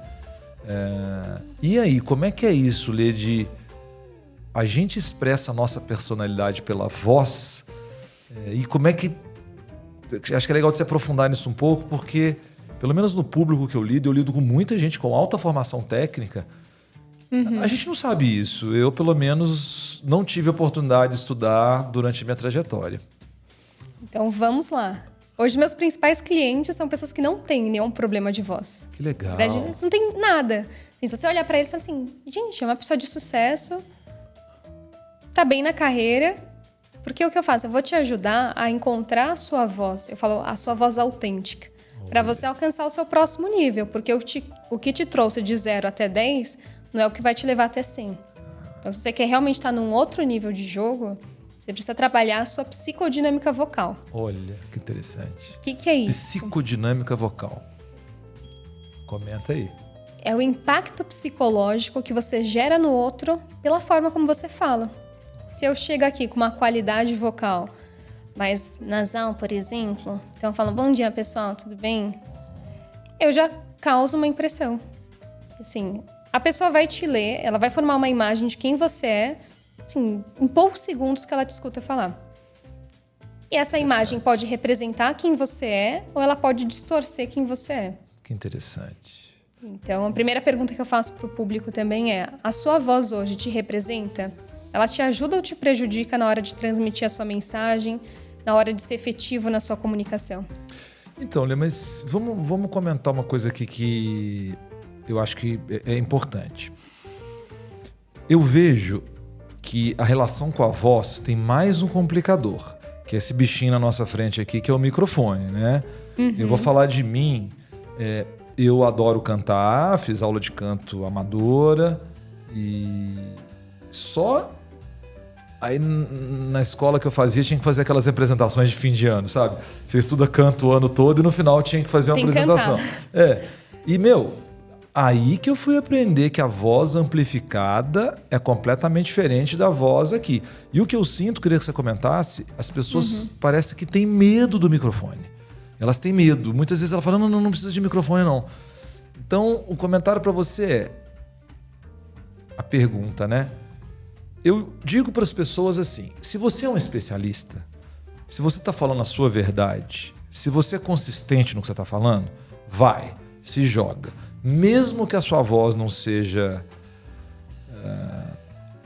E aí, como é que é isso, Lê, de a gente expressa a nossa personalidade pela voz? E como é que... Acho que é legal de se aprofundar nisso um pouco, porque, pelo menos no público que eu lido com muita gente com alta formação técnica. Uhum. A gente não sabe isso. Eu, pelo menos, não tive a oportunidade de estudar durante a minha trajetória. Então, vamos lá. Hoje, meus principais clientes são pessoas que não têm nenhum problema de voz. Que legal. Eles não tem nada. Assim, se você olhar pra eles, você fala assim, gente, é uma pessoa de sucesso, tá bem na carreira, porque o que eu faço? Eu vou te ajudar a encontrar a sua voz. Eu falo a sua voz autêntica. Para você alcançar o seu próximo nível. Porque o que te trouxe de 0 até 10... não é o que vai te levar até 100. Então, se você quer realmente estar num outro nível de jogo, você precisa trabalhar a sua psicodinâmica vocal. Olha, que interessante. O que é isso? Psicodinâmica vocal. Comenta aí. É o impacto psicológico que você gera no outro pela forma como você fala. Se eu chego aqui com uma qualidade vocal mais nasal, por exemplo, então eu falo, bom dia, pessoal, tudo bem? Eu já causo uma impressão. Assim... A pessoa vai te ler, ela vai formar uma imagem de quem você é, assim, em poucos segundos que ela te escuta falar. E essa imagem pode representar quem você é, ou ela pode distorcer quem você é. Que interessante. Então, a primeira pergunta que eu faço para o público também é, a sua voz hoje te representa? Ela te ajuda ou te prejudica na hora de transmitir a sua mensagem, na hora de ser efetivo na sua comunicação? Então, Lê, mas vamos comentar uma coisa aqui que... eu acho que é importante. Eu vejo que a relação com a voz tem mais um complicador, que é esse bichinho na nossa frente aqui, que é o microfone, né? Uhum. Eu vou falar de mim. Eu adoro cantar, fiz aula de canto amadora e só aí na escola que eu fazia tinha que fazer aquelas apresentações de fim de ano, sabe? Você estuda canto o ano todo e no final tinha que fazer uma apresentação. E, aí que eu fui aprender que a voz amplificada é completamente diferente da voz aqui. E o que eu sinto, queria que você comentasse, as pessoas parecem que têm medo do microfone. Elas têm medo. Muitas vezes elas falam, não precisa de microfone, não. Então, o comentário para você é a pergunta, né? Eu digo para as pessoas assim, se você é um especialista, se você está falando a sua verdade, se você é consistente no que você está falando, vai, se joga. Mesmo que a sua voz não seja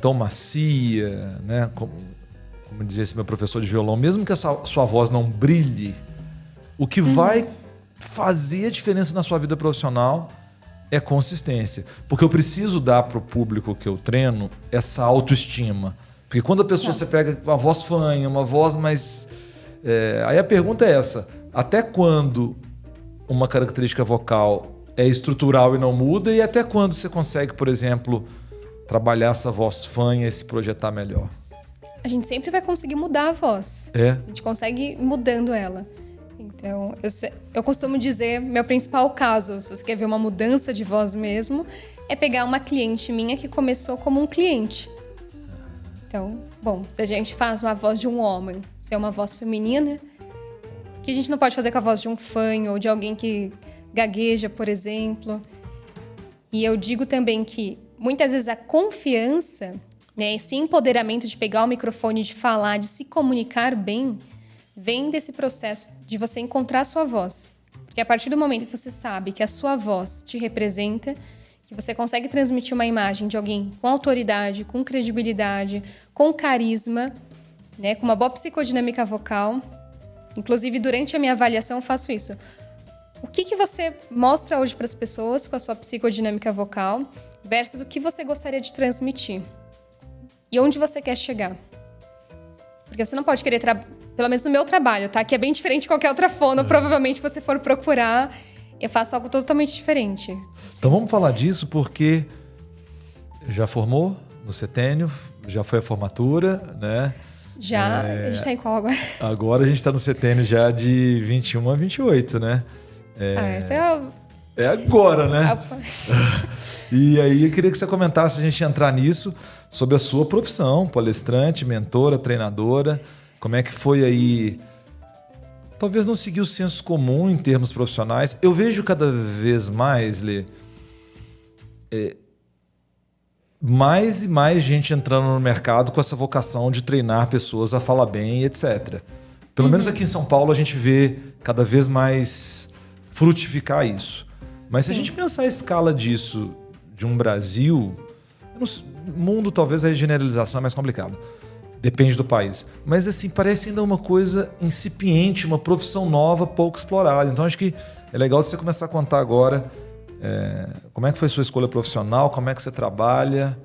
tão macia, né? Como dizia esse meu professor de violão, mesmo que a sua voz não brilhe, o que vai fazer a diferença na sua vida profissional é consistência. Porque eu preciso dar para o público que eu treino essa autoestima. Porque quando a pessoa você pega uma voz fanha, uma voz mais... aí a pergunta é essa, até quando uma característica vocal é estrutural e não muda, e até quando você consegue, por exemplo, trabalhar essa voz fanha e se projetar melhor? A gente sempre vai conseguir mudar a voz. A gente consegue ir mudando ela. Então, eu costumo dizer, meu principal caso, se você quer ver uma mudança de voz mesmo, é pegar uma cliente minha que começou como um cliente. Então, bom, se a gente faz uma voz de um homem, se é uma voz feminina, que a gente não pode fazer com a voz de um fanho ou de alguém que gagueja, por exemplo. E eu digo também que muitas vezes a confiança, né, esse empoderamento de pegar o microfone, de falar, de se comunicar bem, vem desse processo de você encontrar a sua voz. Porque a partir do momento que você sabe que a sua voz te representa, que você consegue transmitir uma imagem de alguém com autoridade, com credibilidade, com carisma, né, com uma boa psicodinâmica vocal. Inclusive, durante a minha avaliação, eu faço isso. O que você mostra hoje para as pessoas com a sua psicodinâmica vocal versus o que você gostaria de transmitir? e onde você quer chegar. Porque você não pode querer, pelo menos no meu trabalho, tá? Que é bem diferente de qualquer outra fono, provavelmente, que você for procurar, eu faço algo totalmente diferente. Então vamos falar disso, porque já formou no setênio, já foi a formatura, né? Já, a gente tá em qual agora? Agora a gente tá no setênio já de 21 a 28, né? Essa é É agora, né? E aí eu queria que você comentasse, a gente entrar nisso, sobre a sua profissão, palestrante, mentora, treinadora. Como é que foi aí? Talvez não seguir o senso comum em termos profissionais. Eu vejo cada vez mais, Lê, mais e mais gente entrando no mercado com essa vocação de treinar pessoas a falar bem, etc. Pelo menos aqui em São Paulo a gente vê cada vez mais frutificar isso. Mas se a gente pensar a escala disso de um Brasil, no mundo talvez a generalização é mais complicada. Depende do país. Mas assim, parece ainda uma coisa incipiente, uma profissão nova, pouco explorada. Então acho que é legal de você começar a contar agora como é que foi a sua escolha profissional, como é que você trabalha,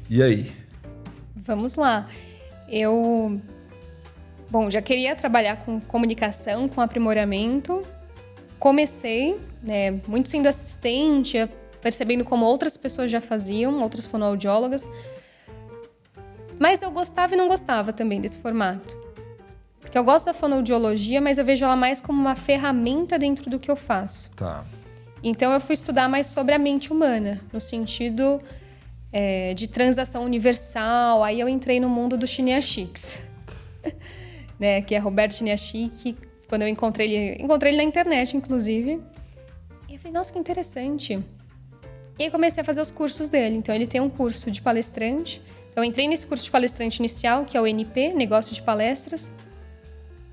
e aí? Vamos lá. Eu já queria trabalhar com comunicação, com aprimoramento. Comecei, né, muito sendo assistente, percebendo como outras pessoas já faziam, outras fonoaudiólogas. Mas eu gostava e não gostava também desse formato. Porque eu gosto da fonoaudiologia, mas eu vejo ela mais como uma ferramenta dentro do que eu faço. Tá. Então eu fui estudar mais sobre a mente humana, no sentido de transação universal. Aí eu entrei no mundo do Chiniachiques, né, que é Roberto Chiniachique. Quando eu encontrei ele na internet, inclusive. E eu falei, nossa, que interessante. E aí comecei a fazer os cursos dele. Então ele tem um curso de palestrante. Então eu entrei nesse curso de palestrante inicial, que é o NP, Negócio de Palestras.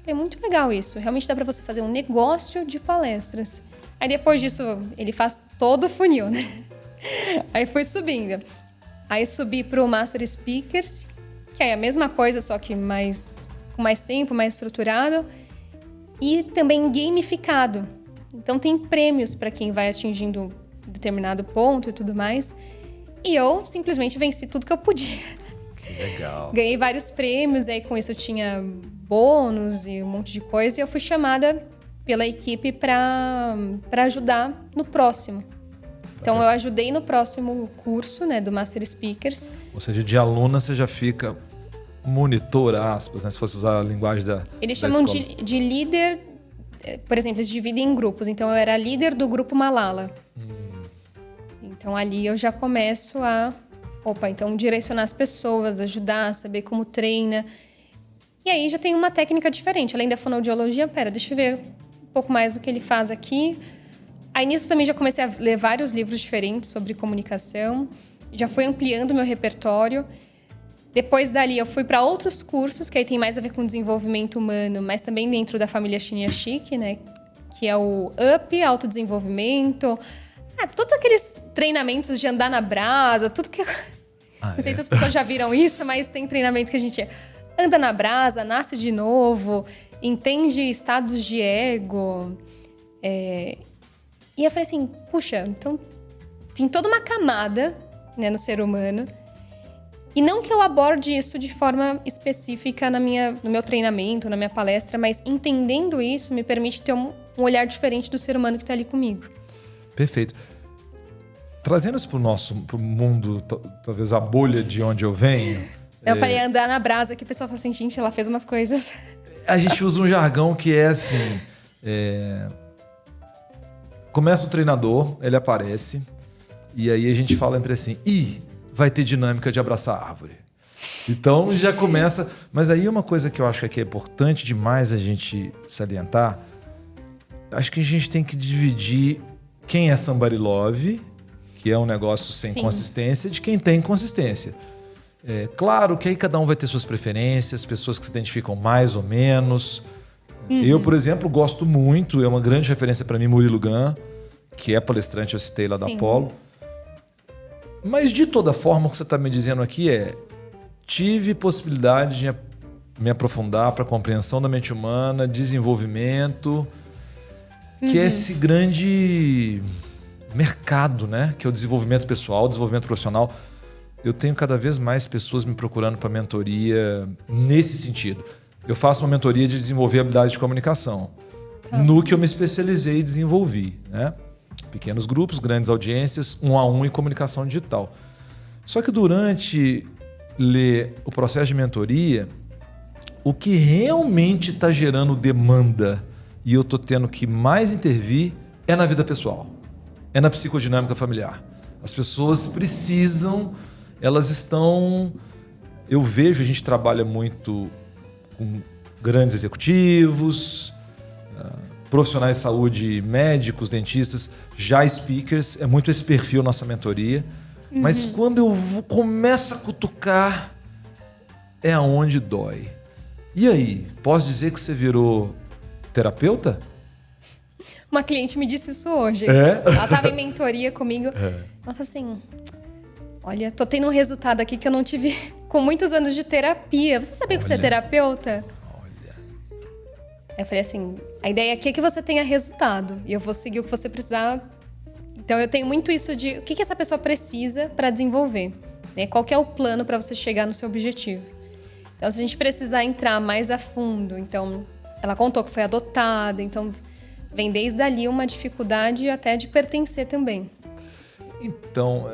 É muito legal isso. Realmente dá para você fazer um negócio de palestras. Aí depois disso, ele faz todo o funil, né? Aí fui subindo. Aí subi pro Master Speakers, que é a mesma coisa, só que com mais tempo, mais estruturado. E também gamificado. Então tem prêmios para quem vai atingindo determinado ponto e tudo mais. E eu simplesmente venci tudo que eu podia. Que legal. Ganhei vários prêmios, aí com isso eu tinha bônus e um monte de coisa. E eu fui chamada pela equipe para ajudar no próximo. Então eu ajudei no próximo curso, né, do Master Speakers. Ou seja, de aluna você já fica monitor, aspas, né? Se fosse usar a linguagem da Eles chamam escola. de líder, por exemplo, eles dividem em grupos. Então eu era líder do grupo Malala. Então ali eu já começo então direcionar as pessoas, ajudar, saber como treina. E aí já tem uma técnica diferente. Além da fonoaudiologia, deixa eu ver um pouco mais o que ele faz aqui. Aí nisso também já comecei a ler vários livros diferentes sobre comunicação. Já fui ampliando meu repertório. Depois dali eu fui para outros cursos, que aí tem mais a ver com desenvolvimento humano, mas também dentro da família Chiniachique, né? Que é o UP, autodesenvolvimento. Todos aqueles treinamentos de andar na brasa, tudo que... Não sei se as pessoas já viram isso, mas tem treinamento que a gente anda na brasa, nasce de novo, entende estados de ego. E eu falei assim, puxa, então tem toda uma camada, né, no ser humano. E não que eu aborde isso de forma específica no meu treinamento, na minha palestra, mas entendendo isso me permite ter um olhar diferente do ser humano que está ali comigo. Perfeito. Trazendo isso pro mundo, talvez a bolha de onde eu venho. Eu falei andar na brasa, que o pessoal fala assim, gente, ela fez umas coisas. A gente usa um jargão que é assim... Começa o treinador, ele aparece, e aí a gente fala entre assim, vai ter dinâmica de abraçar a árvore. Então já começa... Mas aí uma coisa que eu acho que é importante demais a gente salientar, acho que a gente tem que dividir quem é somebody love, que é um negócio sem consistência, de quem tem consistência. Claro que aí cada um vai ter suas preferências, pessoas que se identificam mais ou menos. Eu, por exemplo, gosto muito, é uma grande referência para mim, Murilo Gun, que é palestrante, eu citei lá da Apollo. Mas, de toda forma, o que você está me dizendo aqui tive possibilidade de me aprofundar para a compreensão da mente humana, desenvolvimento, que é esse grande mercado, né? Que é o desenvolvimento pessoal, o desenvolvimento profissional. eu tenho cada vez mais pessoas me procurando para mentoria nesse sentido. Eu faço uma mentoria de desenvolver habilidades de comunicação, no que eu me especializei e desenvolvi, né? Pequenos grupos, grandes audiências, 1-a-1 e comunicação digital. Só que durante o processo de mentoria, o que realmente está gerando demanda e eu estou tendo que mais intervir é na vida pessoal, é na psicodinâmica familiar. As pessoas precisam, elas estão... Eu vejo, a gente trabalha muito com grandes executivos, profissionais de saúde, médicos, dentistas, já speakers, é muito esse perfil nossa mentoria. Mas quando eu começo a cutucar, é aonde dói. E aí, posso dizer que você virou terapeuta? Uma cliente me disse isso hoje. É? Ela estava em mentoria comigo. Ela falou assim, olha, tô tendo um resultado aqui que eu não tive com muitos anos de terapia. Você sabia que você é terapeuta? Olha. Eu falei assim, a ideia aqui é que você tenha resultado. E eu vou seguir o que você precisar. Então, eu tenho muito isso de o que essa pessoa precisa para desenvolver. Né? Qual que é o plano para você chegar no seu objetivo. Então, se a gente precisar entrar mais a fundo... Então, ela contou que foi adotada. Então, vem desde ali uma dificuldade até de pertencer também. Então,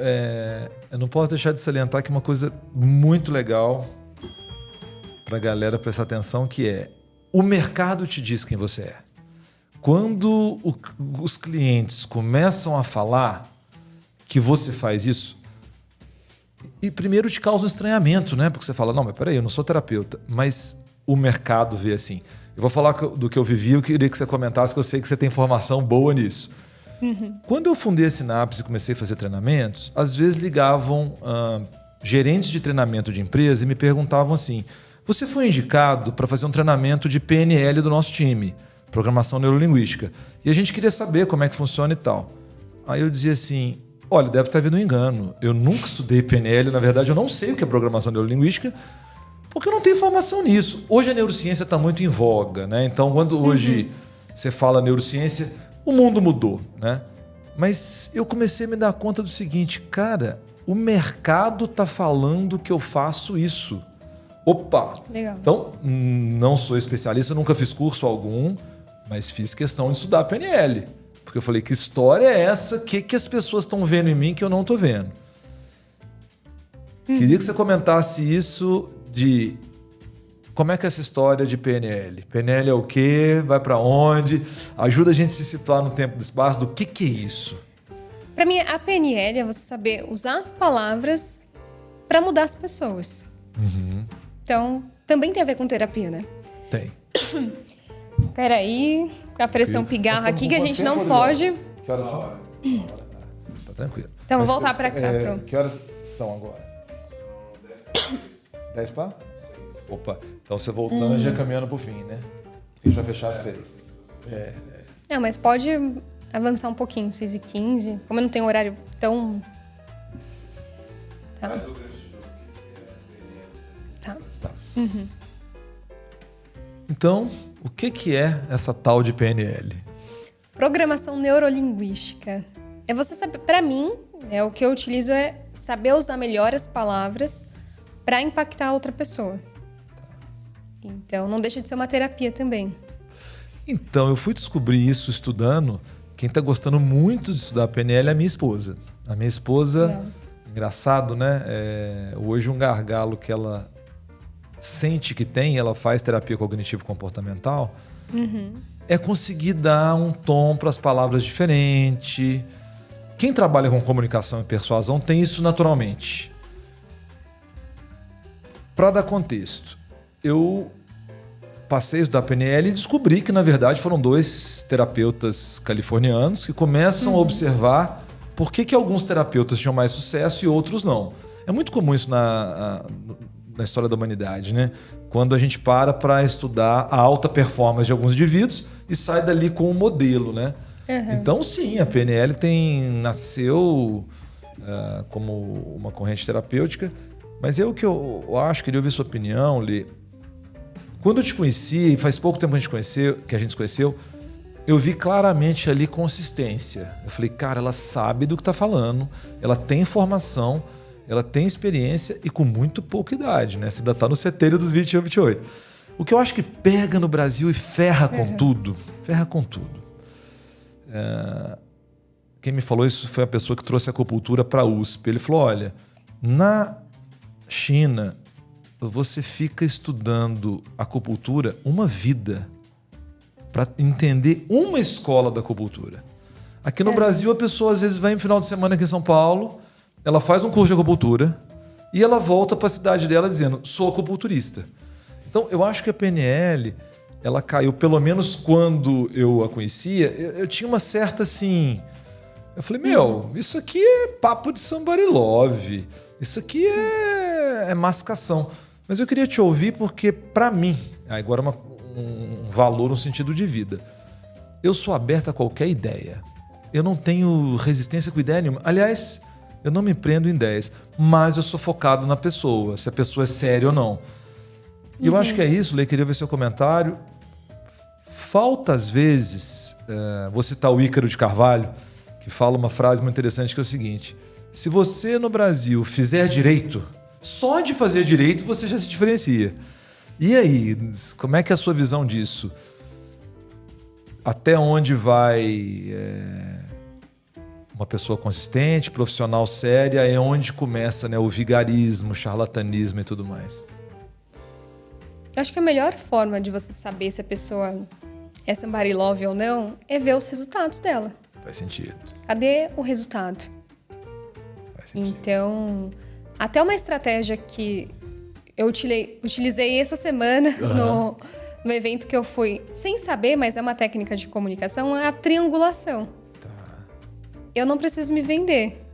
eu não posso deixar de salientar que uma coisa muito legal para a galera prestar atenção, que é o mercado te diz quem você é. Quando os clientes começam a falar que você faz isso, e primeiro te causa um estranhamento, né? Porque você fala, não, mas peraí, eu não sou terapeuta. Mas o mercado vê assim. Eu vou falar do que eu vivi, eu queria que você comentasse, que eu sei que você tem informação boa nisso. Quando eu fundei a Sinapse e comecei a fazer treinamentos, às vezes ligavam gerentes de treinamento de empresa e me perguntavam assim, você foi indicado para fazer um treinamento de PNL do nosso time, Programação Neurolinguística. E a gente queria saber como é que funciona e tal. Aí eu dizia assim, olha, deve estar havendo um engano. Eu nunca estudei PNL, na verdade eu não sei o que é Programação Neurolinguística, porque eu não tenho formação nisso. Hoje a neurociência está muito em voga, né? Então, quando hoje você fala neurociência, o mundo mudou, né? Mas eu comecei a me dar conta do seguinte, cara, o mercado está falando que eu faço isso. Opa! Legal. Então, não sou especialista, nunca fiz curso algum, mas fiz questão de estudar PNL. Porque eu falei, que história é essa? O que as pessoas estão vendo em mim que eu não estou vendo? Queria que você comentasse isso de como é que é essa história de PNL. PNL é o quê? Vai para onde? Ajuda a gente a se situar no tempo e no espaço do que é isso. Para mim, a PNL é você saber usar as palavras para mudar as pessoas. Então, também tem a ver com terapia, né? Tem. Peraí, apareceu um pigarro aqui que a gente não pode. Que horas são? Tá tranquilo. Então, vou voltar para cá. Que horas são agora? 10 para? Opa, então você voltando já caminhando pro fim, né? E já fechar às 6. Não, mas pode avançar um pouquinho, 6h15. Como eu não tenho horário tão... Tá. Tá. Então, o que é essa tal de PNL? Programação neurolinguística. É você saber, para mim, o que eu utilizo é saber usar melhor as palavras para impactar a outra pessoa. Então, não deixa de ser uma terapia também. Então, eu fui descobrir isso estudando. Quem está gostando muito de estudar PNL é a minha esposa. A minha esposa, engraçado, né? Hoje um gargalo que ela sente que tem, ela faz terapia cognitivo-comportamental, é conseguir dar um tom para as palavras diferente. Quem trabalha com comunicação e persuasão tem isso naturalmente. Para dar contexto, eu passei a estudar PNL e descobri que, na verdade, foram 2 terapeutas californianos que começam a observar por que alguns terapeutas tinham mais sucesso e outros não. É muito comum isso na história da humanidade, né? Quando a gente para estudar a alta performance de alguns indivíduos e sai dali com um modelo, né? Então, sim, a PNL nasceu como uma corrente terapêutica, mas o que eu acho, queria ouvir sua opinião, Lê. Quando eu te conheci, e faz pouco tempo que a gente se conheceu, eu vi claramente ali consistência. Eu falei, cara, ela sabe do que está falando, ela tem informação, ela tem experiência e com muito pouca idade, né? Você ainda tá no seteiro dos 20 a 28. O que eu acho que pega no Brasil e ferra com tudo. Ferra com tudo. Quem me falou isso foi a pessoa que trouxe a acupuntura para a USP. Ele falou, olha, na China, você fica estudando acupuntura uma vida para entender uma escola da acupuntura. Aqui no Brasil, a pessoa às vezes vai no final de semana aqui em São Paulo, ela faz um curso de acupuntura e ela volta para a cidade dela dizendo, sou acupunturista. Então, eu acho que a PNL, ela caiu, pelo menos quando eu a conhecia, eu tinha uma certa assim... Eu falei, isso aqui é papo de somebody love. Isso aqui é mascação. Mas eu queria te ouvir porque, para mim, agora um valor no sentido de vida. Eu sou aberto a qualquer ideia. Eu não tenho resistência com ideia nenhuma. Aliás, eu não me prendo em ideias, mas eu sou focado na pessoa, se a pessoa é séria ou não. E eu acho que é isso, Lei, queria ver seu comentário. Falta, às vezes, vou citar o Ícaro de Carvalho, que fala uma frase muito interessante que é o seguinte: se você no Brasil fizer direito, só de fazer direito você já se diferencia. E aí, como é que é a sua visão disso? Até onde vai uma pessoa consistente, profissional séria, é onde começa, né, o vigarismo, o charlatanismo e tudo mais? Eu acho que a melhor forma de você saber se a pessoa é somebody love ou não é ver os resultados dela. Faz sentido. Cadê o resultado? Faz sentido. Então, até uma estratégia que eu utilizei essa semana no evento que eu fui, sem saber, mas é uma técnica de comunicação, é a triangulação. Tá. Eu não preciso me vender.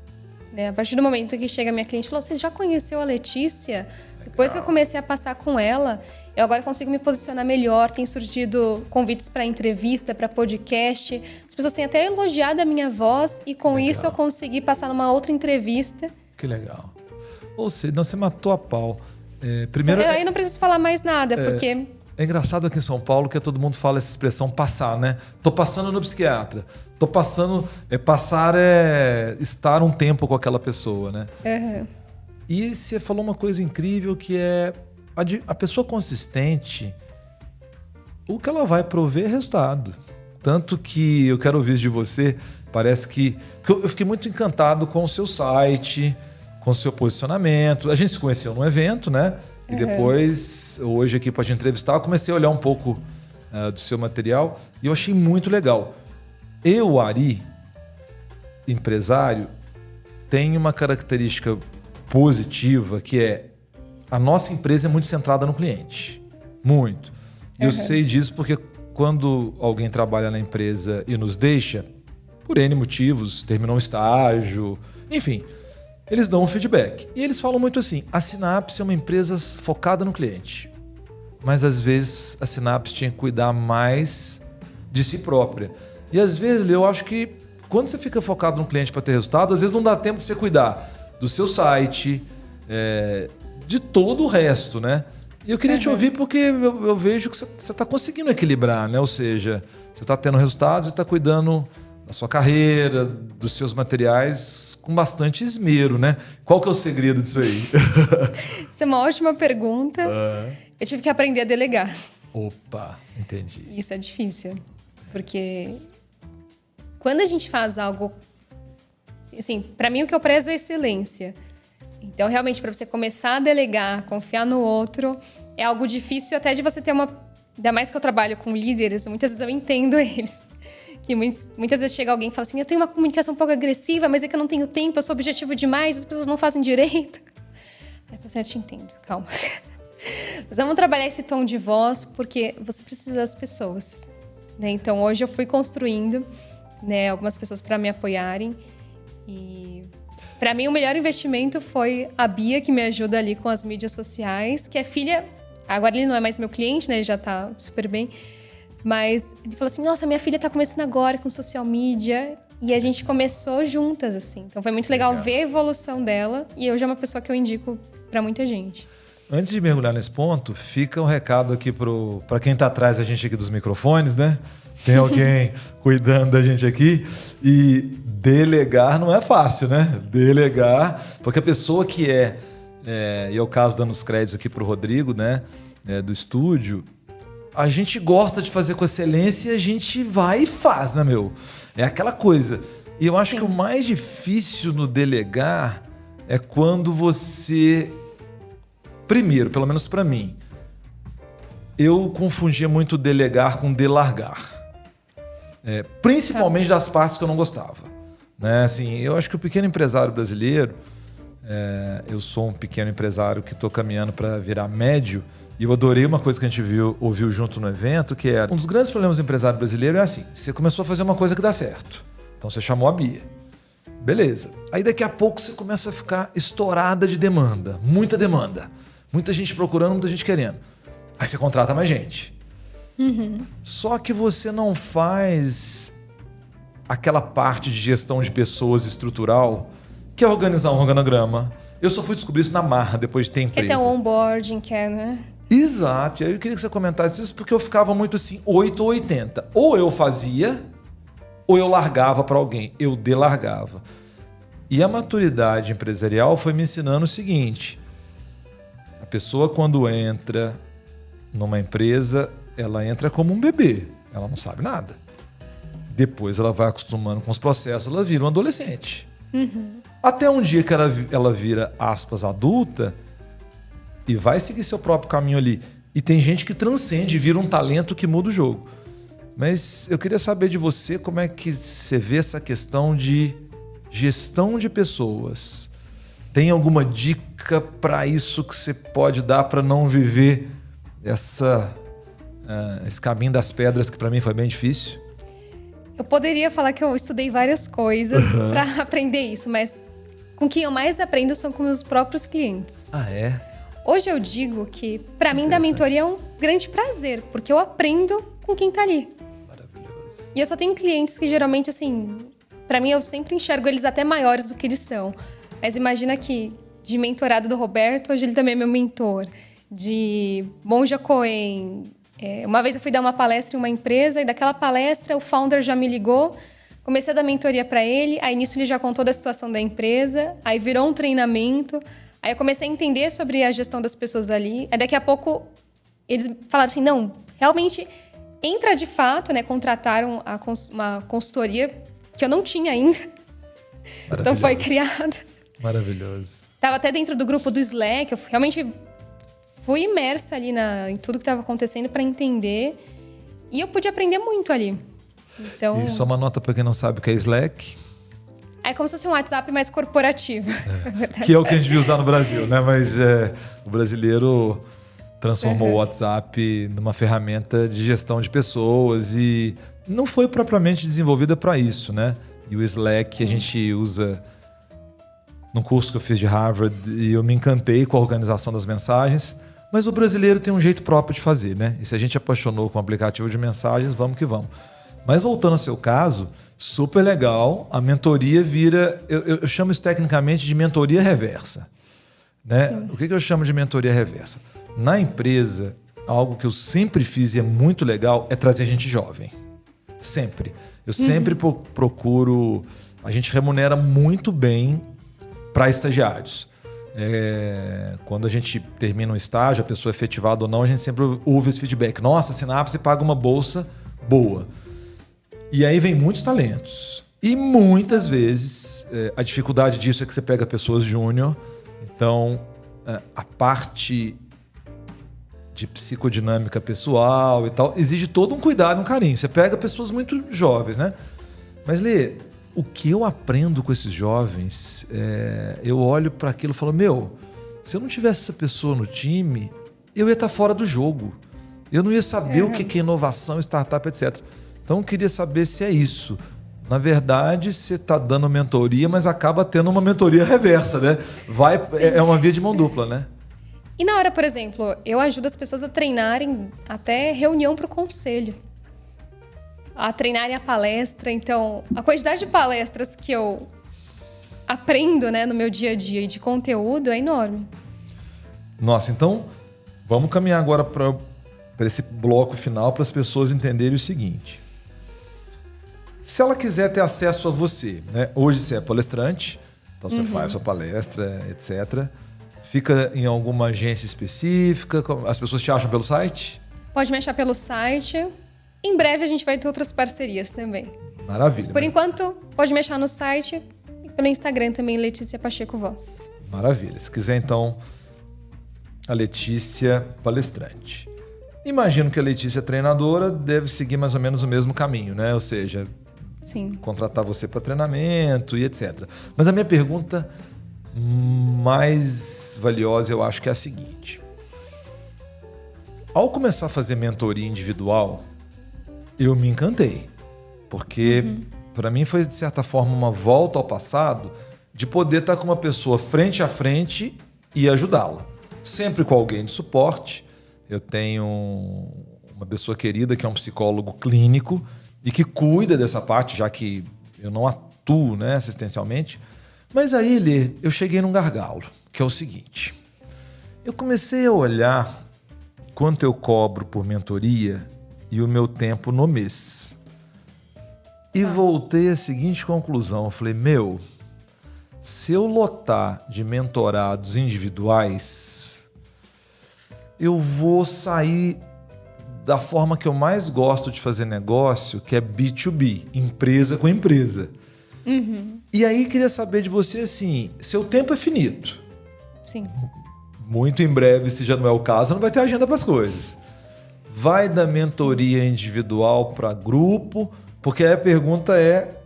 Né? A partir do momento que chega a minha cliente e falou, você já conheceu a Letícia? Depois que eu comecei a passar com ela, eu agora consigo me posicionar melhor. Tem surgido convites para entrevista, para podcast. As pessoas têm até elogiado a minha voz e com isso eu consegui passar numa outra entrevista. Que legal. Ou seja, você matou a pau. Primeiro, eu aí não preciso falar mais nada, porque... É engraçado aqui em São Paulo que todo mundo fala essa expressão passar, né? Tô passando no psiquiatra. Tô passando... Passar é estar um tempo com aquela pessoa, né? Uhum. E você falou uma coisa incrível que é a pessoa consistente, o que ela vai prover é resultado. Tanto que eu quero ouvir de você, parece que... Eu fiquei muito encantado com o seu site, com o seu posicionamento. A gente se conheceu num evento, né? E depois, hoje aqui para te entrevistar, eu comecei a olhar um pouco do seu material e eu achei muito legal. Eu, Ari, empresário, tenho uma característica positiva que é a nossa empresa é muito centrada no cliente. Muito. Eu sei disso porque quando alguém trabalha na empresa e nos deixa, por N motivos, terminou um estágio, enfim, eles dão um feedback. E eles falam muito assim, a Sinapse é uma empresa focada no cliente. Mas às vezes a Sinapse tinha que cuidar mais de si própria. E às vezes, eu acho que quando você fica focado no cliente para ter resultado, às vezes não dá tempo de você cuidar do seu site, de todo o resto, né? E eu queria te ouvir porque eu vejo que você está conseguindo equilibrar, né? Ou seja, você está tendo resultados e está cuidando da sua carreira, dos seus materiais com bastante esmero, né? Qual que é o segredo disso aí? Isso é uma ótima pergunta. Eu tive que aprender a delegar. Opa, entendi. Isso é difícil, porque quando a gente faz algo... Assim, para mim o que eu prezo é excelência. Então, realmente, para você começar a delegar, confiar no outro, é algo difícil até de você ter uma... Ainda mais que eu trabalho com líderes, muitas vezes eu entendo eles. Que muitas vezes chega alguém e fala assim, eu tenho uma comunicação um pouco agressiva, mas é que eu não tenho tempo, eu sou objetivo demais, as pessoas não fazem direito. Aí eu te entendo, calma. Mas vamos trabalhar esse tom de voz, porque você precisa das pessoas. Né? Então, hoje eu fui construindo, né, algumas pessoas para me apoiarem. E para mim o melhor investimento foi a Bia, que me ajuda ali com as mídias sociais, que é filha... Agora ele não é mais meu cliente, né? Ele já tá super bem. Mas ele falou assim, nossa, minha filha tá começando agora com social media. E a gente começou juntas, assim. Então foi muito legal ver a evolução dela. E hoje é uma pessoa que eu indico para muita gente. Antes de mergulhar nesse ponto, fica um recado aqui para quem está atrás da gente aqui dos microfones, né? Tem alguém cuidando da gente aqui. E delegar não é fácil, né? Delegar, porque a pessoa que e é o caso dando os créditos aqui para o Rodrigo, né? Do estúdio, a gente gosta de fazer com excelência e a gente vai e faz, né, meu? É aquela coisa. E eu acho que o mais difícil no delegar é quando você... Primeiro, pelo menos para mim, eu confundia muito delegar com delargar. Principalmente das partes que eu não gostava. Né? Assim, eu acho que o pequeno empresário brasileiro, eu sou um pequeno empresário que estou caminhando para virar médio, e eu adorei uma coisa que a gente ouviu junto no evento, que era, um dos grandes problemas do empresário brasileiro é assim, você começou a fazer uma coisa que dá certo. Então você chamou a Bia. Beleza. Aí daqui a pouco você começa a ficar estourada de demanda. Muita demanda. Muita gente procurando, muita gente querendo. Aí você contrata mais gente. Uhum. Só que você não faz aquela parte de gestão de pessoas estrutural, que é organizar um organograma. Eu só fui descobrir isso na marra, depois de ter empresa. Que tem um onboarding, né? Exato. E aí eu queria que você comentasse isso, porque eu ficava muito assim, 8 ou 80. Ou eu fazia, ou eu largava para alguém. Eu delargava. E a maturidade empresarial foi me ensinando o seguinte: a pessoa, quando entra numa empresa, ela entra como um bebê. Ela não sabe nada. Depois ela vai acostumando com os processos, ela vira um adolescente. Uhum. Até um dia que ela vira, aspas, adulta e vai seguir seu próprio caminho ali. E tem gente que transcende, vira um talento que muda o jogo. Mas eu queria saber de você como é que você vê essa questão de gestão de pessoas. Tem alguma dica para isso que você pode dar para não viver esse caminho das pedras que para mim foi bem difícil? Eu poderia falar que eu estudei várias coisas para aprender isso, mas com quem eu mais aprendo são com meus próprios clientes. Ah, é? Hoje eu digo que para mim da mentoria é um grande prazer, porque eu aprendo com quem tá ali. Maravilhoso. E eu só tenho clientes que geralmente, assim, para mim eu sempre enxergo eles até maiores do que eles são. Mas imagina que de mentorado do Roberto, hoje ele também é meu mentor. De Monja Cohen. Uma vez eu fui dar uma palestra em uma empresa e daquela palestra o founder já me ligou. Comecei a dar mentoria para ele. Aí nisso ele já contou da situação da empresa. Aí virou um treinamento. Aí eu comecei a entender sobre a gestão das pessoas ali. Aí daqui a pouco eles falaram assim, não, realmente entra de fato, né? Contrataram uma consultoria que eu não tinha ainda. Então foi criado. Maravilhoso. Tava até dentro do grupo do Slack. Eu realmente fui imersa ali em tudo que estava acontecendo para entender. E eu pude aprender muito ali. Então, e só uma nota para quem não sabe o que é Slack. É como se fosse um WhatsApp mais corporativo. Que é o que a gente viu usar no Brasil, né? Mas o brasileiro transformou o WhatsApp numa ferramenta de gestão de pessoas e não foi propriamente desenvolvida para isso, né? E o Slack a gente usa num curso que eu fiz de Harvard e eu me encantei com a organização das mensagens. Mas o brasileiro tem um jeito próprio de fazer, né? E se a gente apaixonou com o aplicativo de mensagens, vamos que vamos. Mas voltando ao seu caso, super legal, a mentoria vira... Eu chamo isso tecnicamente de mentoria reversa. Né? O que eu chamo de mentoria reversa? Na empresa, algo que eu sempre fiz e é muito legal é trazer gente jovem. Sempre. Eu sempre procuro... A gente remunera muito bem para estagiários. Quando a gente termina um estágio, a pessoa é efetivada ou não, a gente sempre ouve esse feedback. Nossa, a Sinapse paga uma bolsa boa. E aí vem muitos talentos. E muitas vezes a dificuldade disso é que você pega pessoas júnior. Então, a parte de psicodinâmica pessoal e tal exige todo um cuidado, um carinho. Você pega pessoas muito jovens, né? Mas, Lê, o que eu aprendo com esses jovens, eu olho para aquilo e falo, se eu não tivesse essa pessoa no time, eu ia estar fora do jogo. Eu não ia saber o que é inovação, startup, etc. Então, eu queria saber se é isso. Na verdade, você está dando mentoria, mas acaba tendo uma mentoria reversa, né? É uma via de mão dupla, né? E na hora, por exemplo, eu ajudo as pessoas a treinarem até reunião para o conselho. A treinarem a palestra. Então, a quantidade de palestras que eu aprendo, né, no meu dia a dia e de conteúdo é enorme. Nossa, então vamos caminhar agora para esse bloco final para as pessoas entenderem o seguinte. Se ela quiser ter acesso a você, né? Hoje você é palestrante, então você faz sua palestra, etc. Fica em alguma agência específica? As pessoas te acham pelo site? Pode me achar pelo site. Em breve a gente vai ter outras parcerias também. Maravilha. Mas por enquanto, pode me achar no site e pelo Instagram também, Letícia Pacheco Voz. Maravilha. Se quiser, então, a Letícia palestrante. Imagino que a Letícia treinadora deve seguir mais ou menos o mesmo caminho, né? Ou seja, Sim. contratar você para treinamento e etc. Mas a minha pergunta mais valiosa, eu acho que é a seguinte. Ao começar a fazer mentoria individual, eu me encantei. Porque para mim foi, de certa forma, uma volta ao passado de poder estar com uma pessoa frente a frente e ajudá-la. Sempre com alguém de suporte. Eu tenho uma pessoa querida que é um psicólogo clínico e que cuida dessa parte, já que eu não atuo, né, assistencialmente. Mas aí, Lê, eu cheguei num gargalo, que é o seguinte. Eu comecei a olhar quanto eu cobro por mentoria e o meu tempo no mês. E voltei à seguinte conclusão. Eu falei, se eu lotar de mentorados individuais, eu vou sair da forma que eu mais gosto de fazer negócio, que é B2B, empresa com empresa. E aí queria saber de você assim, seu tempo é finito. Sim. Muito em breve, se já não é o caso, não vai ter agenda para as coisas. Vai da mentoria individual para grupo, porque aí a pergunta é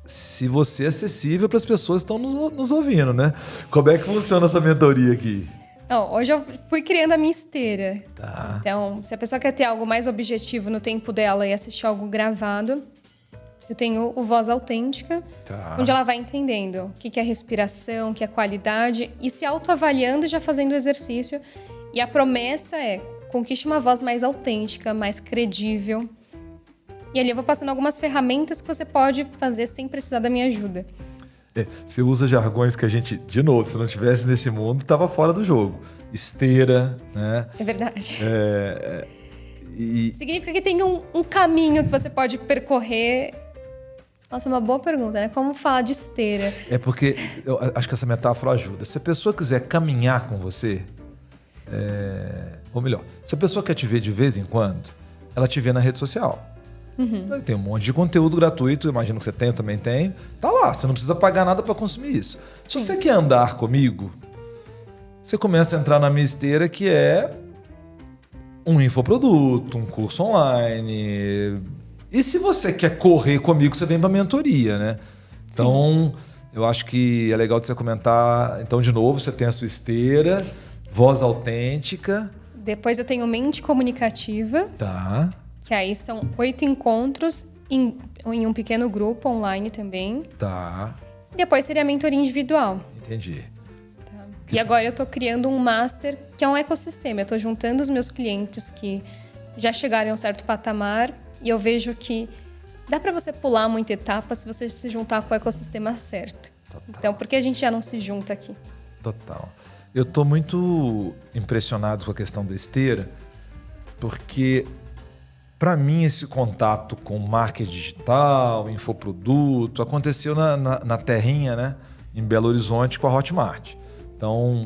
se você é acessível para as pessoas que estão nos ouvindo, né? Como é que funciona essa mentoria aqui? Não, hoje eu fui criando a minha esteira. Tá. Então, se a pessoa quer ter algo mais objetivo no tempo dela e assistir algo gravado, eu tenho o Voz Autêntica, onde ela vai entendendo o que é respiração, o que é qualidade, e se autoavaliando e já fazendo o exercício. E a promessa é, conquiste uma voz mais autêntica, mais credível. E ali eu vou passando algumas ferramentas que você pode fazer sem precisar da minha ajuda. Você usa jargões que a gente, de novo, se não tivesse nesse mundo, estava fora do jogo. Esteira, né? É verdade. E Significa que tem um caminho que você pode percorrer. Nossa, é uma boa pergunta, né? Como falar de esteira? é porque eu acho que essa metáfora ajuda. Se a pessoa quiser caminhar com você, ou melhor, se a pessoa quer te ver de vez em quando, ela te vê na rede social. Tem um monte de conteúdo gratuito, imagino que você tem, eu também tenho. Tá lá, você não precisa pagar nada para consumir isso. Se você quer andar comigo, você começa a entrar na minha esteira, que é um infoproduto, um curso online. E se você quer correr comigo, você vem para mentoria, né? Então, eu acho que é legal de você comentar. Então, de novo, você tem a sua esteira, Voz Autêntica. Depois eu tenho Mente Comunicativa. Tá. Que aí são 8 encontros em um pequeno grupo online também. Tá. Depois seria a mentoria individual. Entendi. Tá. E agora eu tô criando um master, que é um ecossistema. Eu tô juntando os meus clientes que já chegaram a um certo patamar e eu vejo que dá para você pular muita etapa se você se juntar com o ecossistema certo. Total. Então, por que a gente já não se junta aqui? Total. Eu tô muito impressionado com a questão da esteira, porque para mim esse contato com marketing digital, infoproduto, aconteceu na terrinha, né? Em Belo Horizonte com a Hotmart. Então,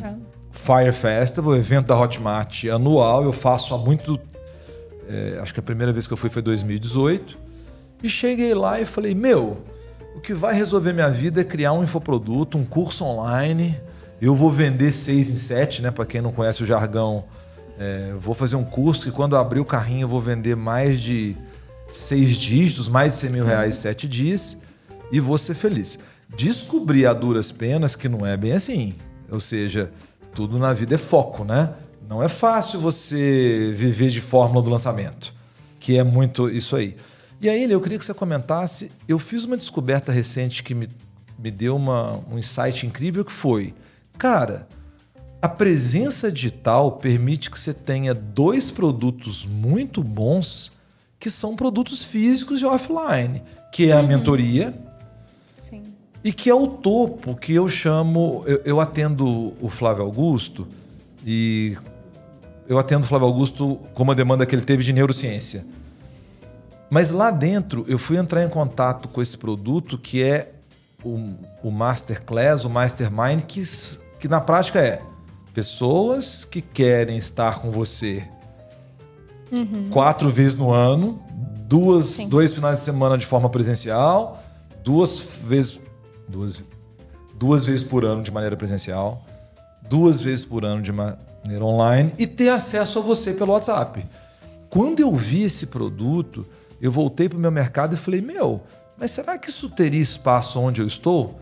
Fire Festival, evento da Hotmart anual, eu faço há muito... acho que a primeira vez que eu fui foi 2018. E cheguei lá e falei, o que vai resolver minha vida é criar um infoproduto, um curso online. Eu vou vender 6 em 7, né? Para quem não conhece o jargão, vou fazer um curso que quando eu abrir o carrinho eu vou vender mais de 6 dígitos, mais de 100 mil reais em 7 dias e vou ser feliz. Descobri a duras penas que não é bem assim. Ou seja, tudo na vida é foco, né? Não é fácil você viver de fórmula do lançamento, que é muito isso aí. E aí, eu queria que você comentasse, eu fiz uma descoberta recente que me deu um insight incrível que foi, cara, a presença digital permite que você tenha 2 produtos muito bons que são produtos físicos e offline, que é a mentoria e que é o topo que eu chamo... Eu atendo o Flávio Augusto E eu atendo o Flávio Augusto com uma demanda que ele teve de neurociência. Mas lá dentro, eu fui entrar em contato com esse produto que é o Masterclass, o Mastermind, que na prática é pessoas que querem estar com você 4 vezes no ano, dois finais de semana de forma presencial, duas vezes por ano de maneira presencial, 2 vezes por ano de maneira online e ter acesso a você pelo WhatsApp. Quando eu vi esse produto, eu voltei para o meu mercado e falei, mas será que isso teria espaço onde eu estou?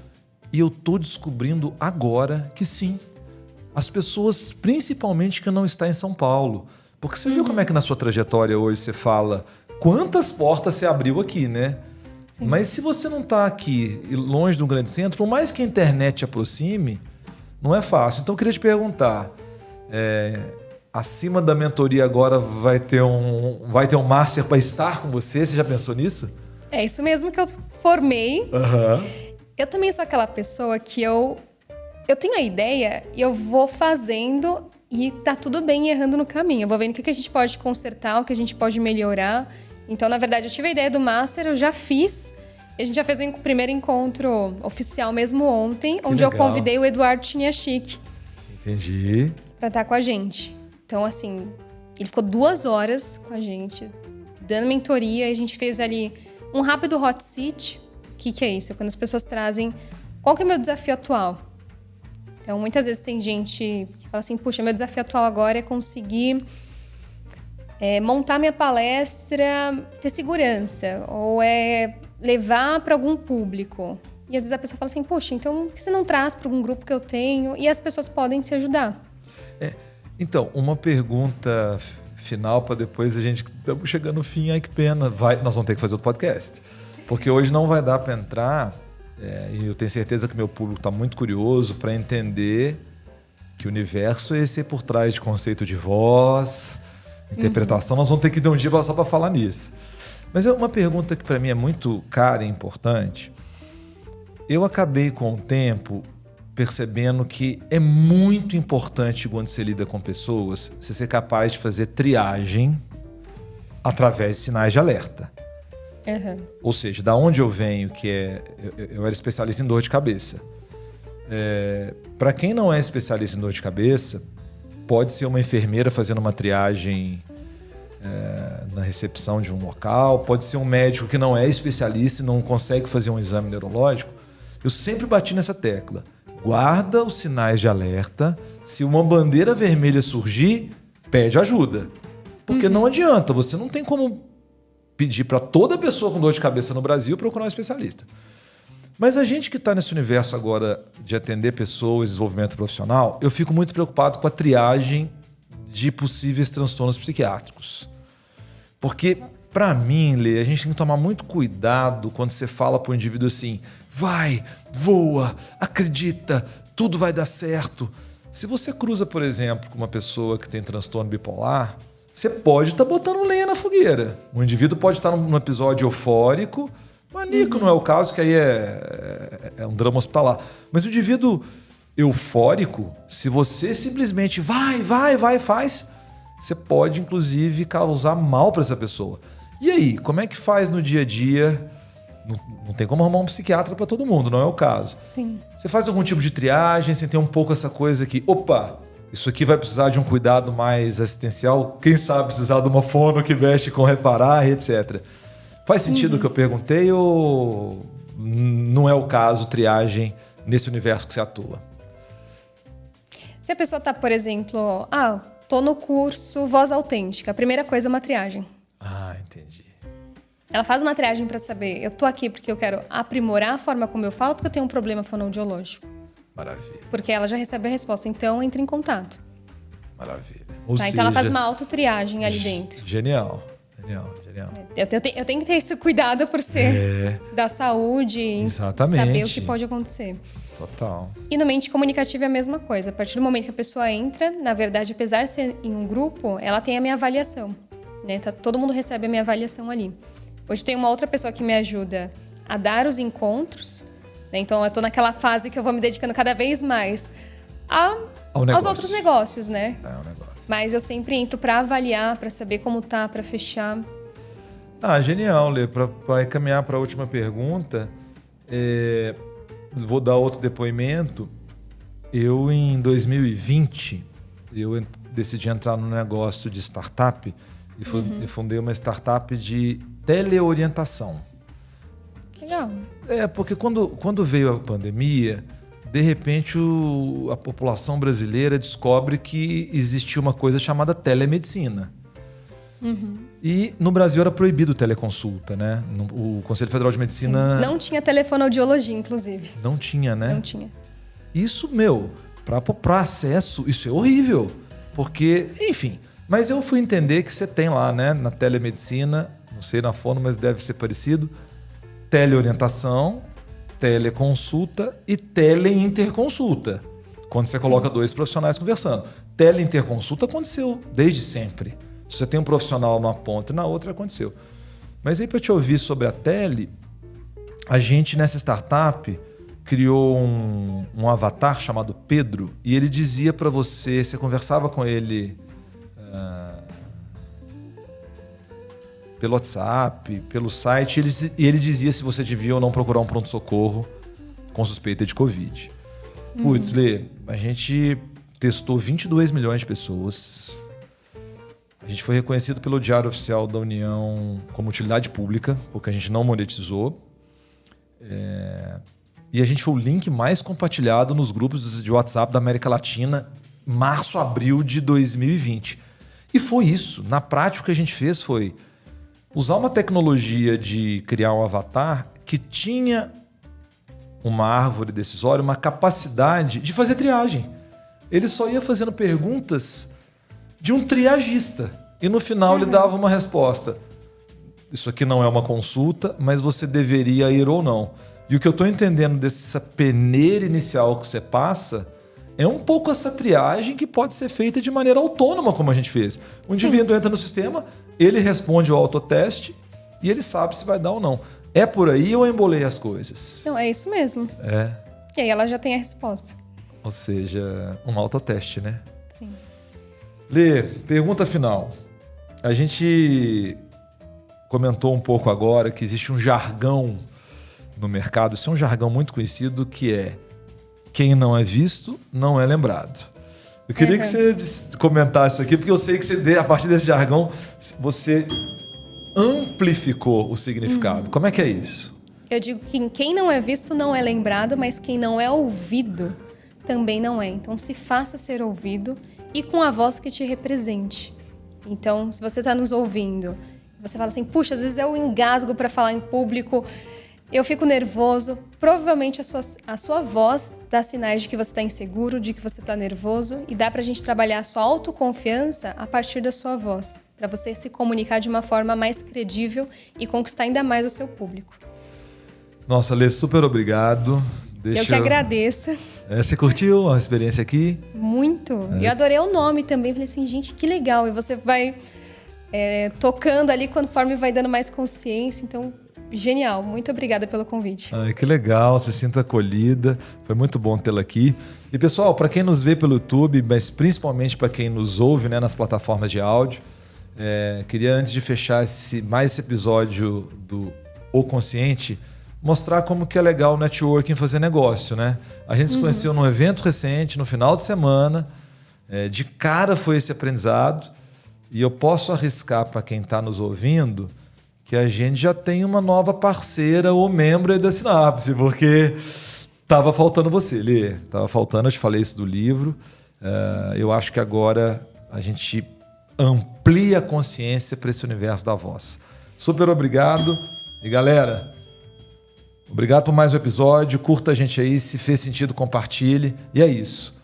E eu estou descobrindo agora que sim. As pessoas, principalmente que não estão em São Paulo. Porque você viu como é que na sua trajetória hoje você fala quantas portas você abriu aqui, né? Sim. Mas se você não está aqui longe de um grande centro, por mais que a internet te aproxime, não é fácil. Então eu queria te perguntar, acima da mentoria agora vai ter um master para estar com você? Você já pensou nisso? É isso mesmo que eu formei. Eu também sou aquela pessoa que eu tenho a ideia e eu vou fazendo e tá tudo bem errando no caminho. Eu vou vendo o que a gente pode consertar, o que a gente pode melhorar. Então, na verdade, eu tive a ideia do Master, eu já fiz. A gente já fez o primeiro encontro oficial mesmo ontem, onde legal. eu convidei o Eduardo Chiniachik. Entendi. Pra estar com a gente. Então, assim, ele ficou 2 horas com a gente, dando mentoria. E a gente fez ali um rápido hot seat. O que é isso? Quando as pessoas trazem... Qual que é o meu desafio atual? Então, muitas vezes tem gente que fala assim, puxa, meu desafio atual agora é conseguir montar minha palestra, ter segurança, ou levar para algum público. E às vezes a pessoa fala assim, poxa, então por que você não traz para algum grupo que eu tenho? E as pessoas podem se ajudar. Então, uma pergunta final para depois a gente... Estamos chegando no fim, ai que pena. Nós vamos ter que fazer outro podcast. Porque hoje não vai dar para entrar... e eu tenho certeza que meu público está muito curioso para entender que o universo é esse por trás de conceito de voz, interpretação. Nós vamos ter que dar um dia só para falar nisso. Mas uma pergunta que para mim é muito cara e importante. Eu acabei com o tempo percebendo que é muito importante quando você lida com pessoas, você ser capaz de fazer triagem através de sinais de alerta. Ou seja, da onde eu venho, eu era especialista em dor de cabeça. Para quem não é especialista em dor de cabeça, pode ser uma enfermeira fazendo uma triagem na recepção de um local, pode ser um médico que não é especialista e não consegue fazer um exame neurológico. Eu sempre bati nessa tecla. Guarda os sinais de alerta. Se uma bandeira vermelha surgir, pede ajuda. Porque não adianta, você não tem como pedir para toda pessoa com dor de cabeça no Brasil procurar um especialista. Mas a gente que está nesse universo agora de atender pessoas, desenvolvimento profissional, eu fico muito preocupado com a triagem de possíveis transtornos psiquiátricos. Porque, para mim, Lê, a gente tem que tomar muito cuidado quando você fala para o indivíduo assim, vai, voa, acredita, tudo vai dar certo. Se você cruza, por exemplo, com uma pessoa que tem transtorno bipolar, você pode estar botando lenha na fogueira. O indivíduo pode estar num episódio eufórico, maníaco não é o caso, que aí é um drama hospitalar. Mas o indivíduo eufórico, se você simplesmente faz, você pode, inclusive, causar mal para essa pessoa. E aí, como é que faz no dia a dia? Não tem como arrumar um psiquiatra para todo mundo, não é o caso. Sim. Você faz algum tipo de triagem, você tem um pouco essa coisa que, opa, isso aqui vai precisar de um cuidado mais assistencial, quem sabe precisar de uma fono que mexe com reparar, etc. Faz sentido o que eu perguntei ou não é o caso triagem nesse universo que você atua? Se a pessoa está, por exemplo, tô no curso Voz Autêntica, a primeira coisa é uma triagem. Entendi. Ela faz uma triagem para saber, eu tô aqui porque eu quero aprimorar a forma como eu falo, porque eu tenho um problema fonoaudiológico. Maravilha. Porque ela já recebe a resposta, então entre em contato. Maravilha. Então ela faz uma autotriagem ali dentro. Genial. Eu tenho que ter esse cuidado por ser da saúde e saber o que pode acontecer. Total. E no Mente Comunicativa é a mesma coisa. A partir do momento que a pessoa entra, na verdade, apesar de ser em um grupo, ela tem a minha avaliação. Né? Todo mundo recebe a minha avaliação ali. Hoje tem uma outra pessoa que me ajuda a dar os encontros. Né? Então eu tô naquela fase que eu vou me dedicando cada vez mais aos outros negócios, né? É um negócio. Mas eu sempre entro para avaliar, para saber como tá, para fechar. Genial, Lê. Para caminhar para a última pergunta, vou dar outro depoimento. Eu, em 2020, decidi entrar no negócio de startup e fundei uma startup de teleorientação. Legal. Porque quando veio a pandemia, de repente a população brasileira descobre que existia uma coisa chamada telemedicina. E no Brasil era proibido teleconsulta, né? O Conselho Federal de Medicina... Sim. Não tinha telefonoaudiologia, inclusive. Não tinha, né? Não tinha. Isso, para acesso, isso é horrível. Porque, enfim... Mas eu fui entender que você tem lá, né? Na telemedicina, não sei na fono, mas deve ser parecido, teleorientação, teleconsulta e teleinterconsulta. Quando você coloca dois profissionais conversando. Teleinterconsulta aconteceu desde sempre. Se você tem um profissional numa ponta e na outra, aconteceu. Mas aí, para te ouvir sobre a tele, a gente, nessa startup, criou um avatar chamado Pedro, e ele dizia para você conversava com ele pelo WhatsApp, pelo site, e ele dizia se você devia ou não procurar um pronto-socorro com suspeita de Covid. Putz, Lê, a gente testou 22 milhões de pessoas. A gente foi reconhecido pelo Diário Oficial da União como utilidade pública, porque a gente não monetizou. E a gente foi o link mais compartilhado nos grupos de WhatsApp da América Latina, março, abril de 2020. E foi isso. Na prática, o que a gente fez foi usar uma tecnologia de criar um avatar que tinha uma árvore decisória, uma capacidade de fazer triagem. Ele só ia fazendo perguntas de um triagista. E no final ele dava uma resposta. Isso aqui não é uma consulta, mas você deveria ir ou não. E o que eu estou entendendo dessa peneira inicial que você passa é um pouco essa triagem que pode ser feita de maneira autônoma, como a gente fez. O indivíduo entra no sistema, ele responde ao autoteste e ele sabe se vai dar ou não. É por aí ou eu embolei as coisas? Não, é isso mesmo. E aí ela já tem a resposta. Ou seja, um autoteste, né? Sim. Lê, pergunta final. A gente comentou um pouco agora que existe um jargão no mercado, isso é um jargão muito conhecido, que é: quem não é visto, não é lembrado. Eu queria que você comentasse isso aqui, porque eu sei que a partir desse jargão, você amplificou o significado. Como é que é isso? Eu digo que quem não é visto não é lembrado, mas quem não é ouvido também não é. Então, se faça ser ouvido e com a voz que te represente. Então, se você está nos ouvindo, você fala assim, puxa, às vezes eu engasgo para falar em público, eu fico nervoso. Provavelmente a sua voz dá sinais de que você está inseguro, de que você está nervoso, e dá para a gente trabalhar a sua autoconfiança a partir da sua voz, para você se comunicar de uma forma mais credível e conquistar ainda mais o seu público. Nossa, Lê, super obrigado. Eu que agradeço. Você curtiu a experiência aqui? Muito. Eu adorei o nome também. Falei assim, gente, que legal. E você vai tocando ali conforme vai dando mais consciência. Então, genial. Muito obrigada pelo convite. Ai, que legal. Se sinta acolhida. Foi muito bom tê-la aqui. E, pessoal, para quem nos vê pelo YouTube, mas principalmente para quem nos ouve, né, nas plataformas de áudio, queria, antes de fechar mais esse episódio do O Consciente, mostrar como que é legal o networking, fazer negócio, né? A gente se conheceu num evento recente, no final de semana. De cara foi esse aprendizado. E eu posso arriscar para quem está nos ouvindo que a gente já tem uma nova parceira ou membro aí da Sinapse, porque estava faltando você, Lê. Estava faltando, eu te falei isso do livro. Eu acho que agora a gente amplia a consciência para esse universo da voz. Super obrigado. E, galera, obrigado por mais um episódio. Curta a gente aí, se fez sentido, compartilhe. E é isso.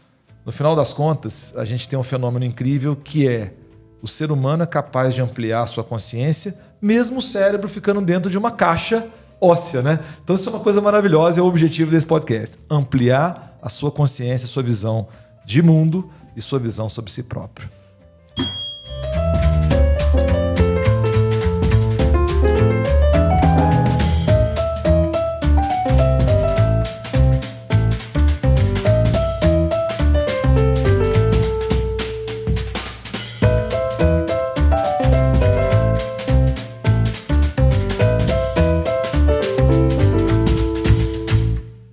No final das contas, a gente tem um fenômeno incrível que é o ser humano é capaz de ampliar a sua consciência, mesmo o cérebro ficando dentro de uma caixa óssea, né? Então isso é uma coisa maravilhosa, é o objetivo desse podcast. Ampliar a sua consciência, a sua visão de mundo e sua visão sobre si próprio.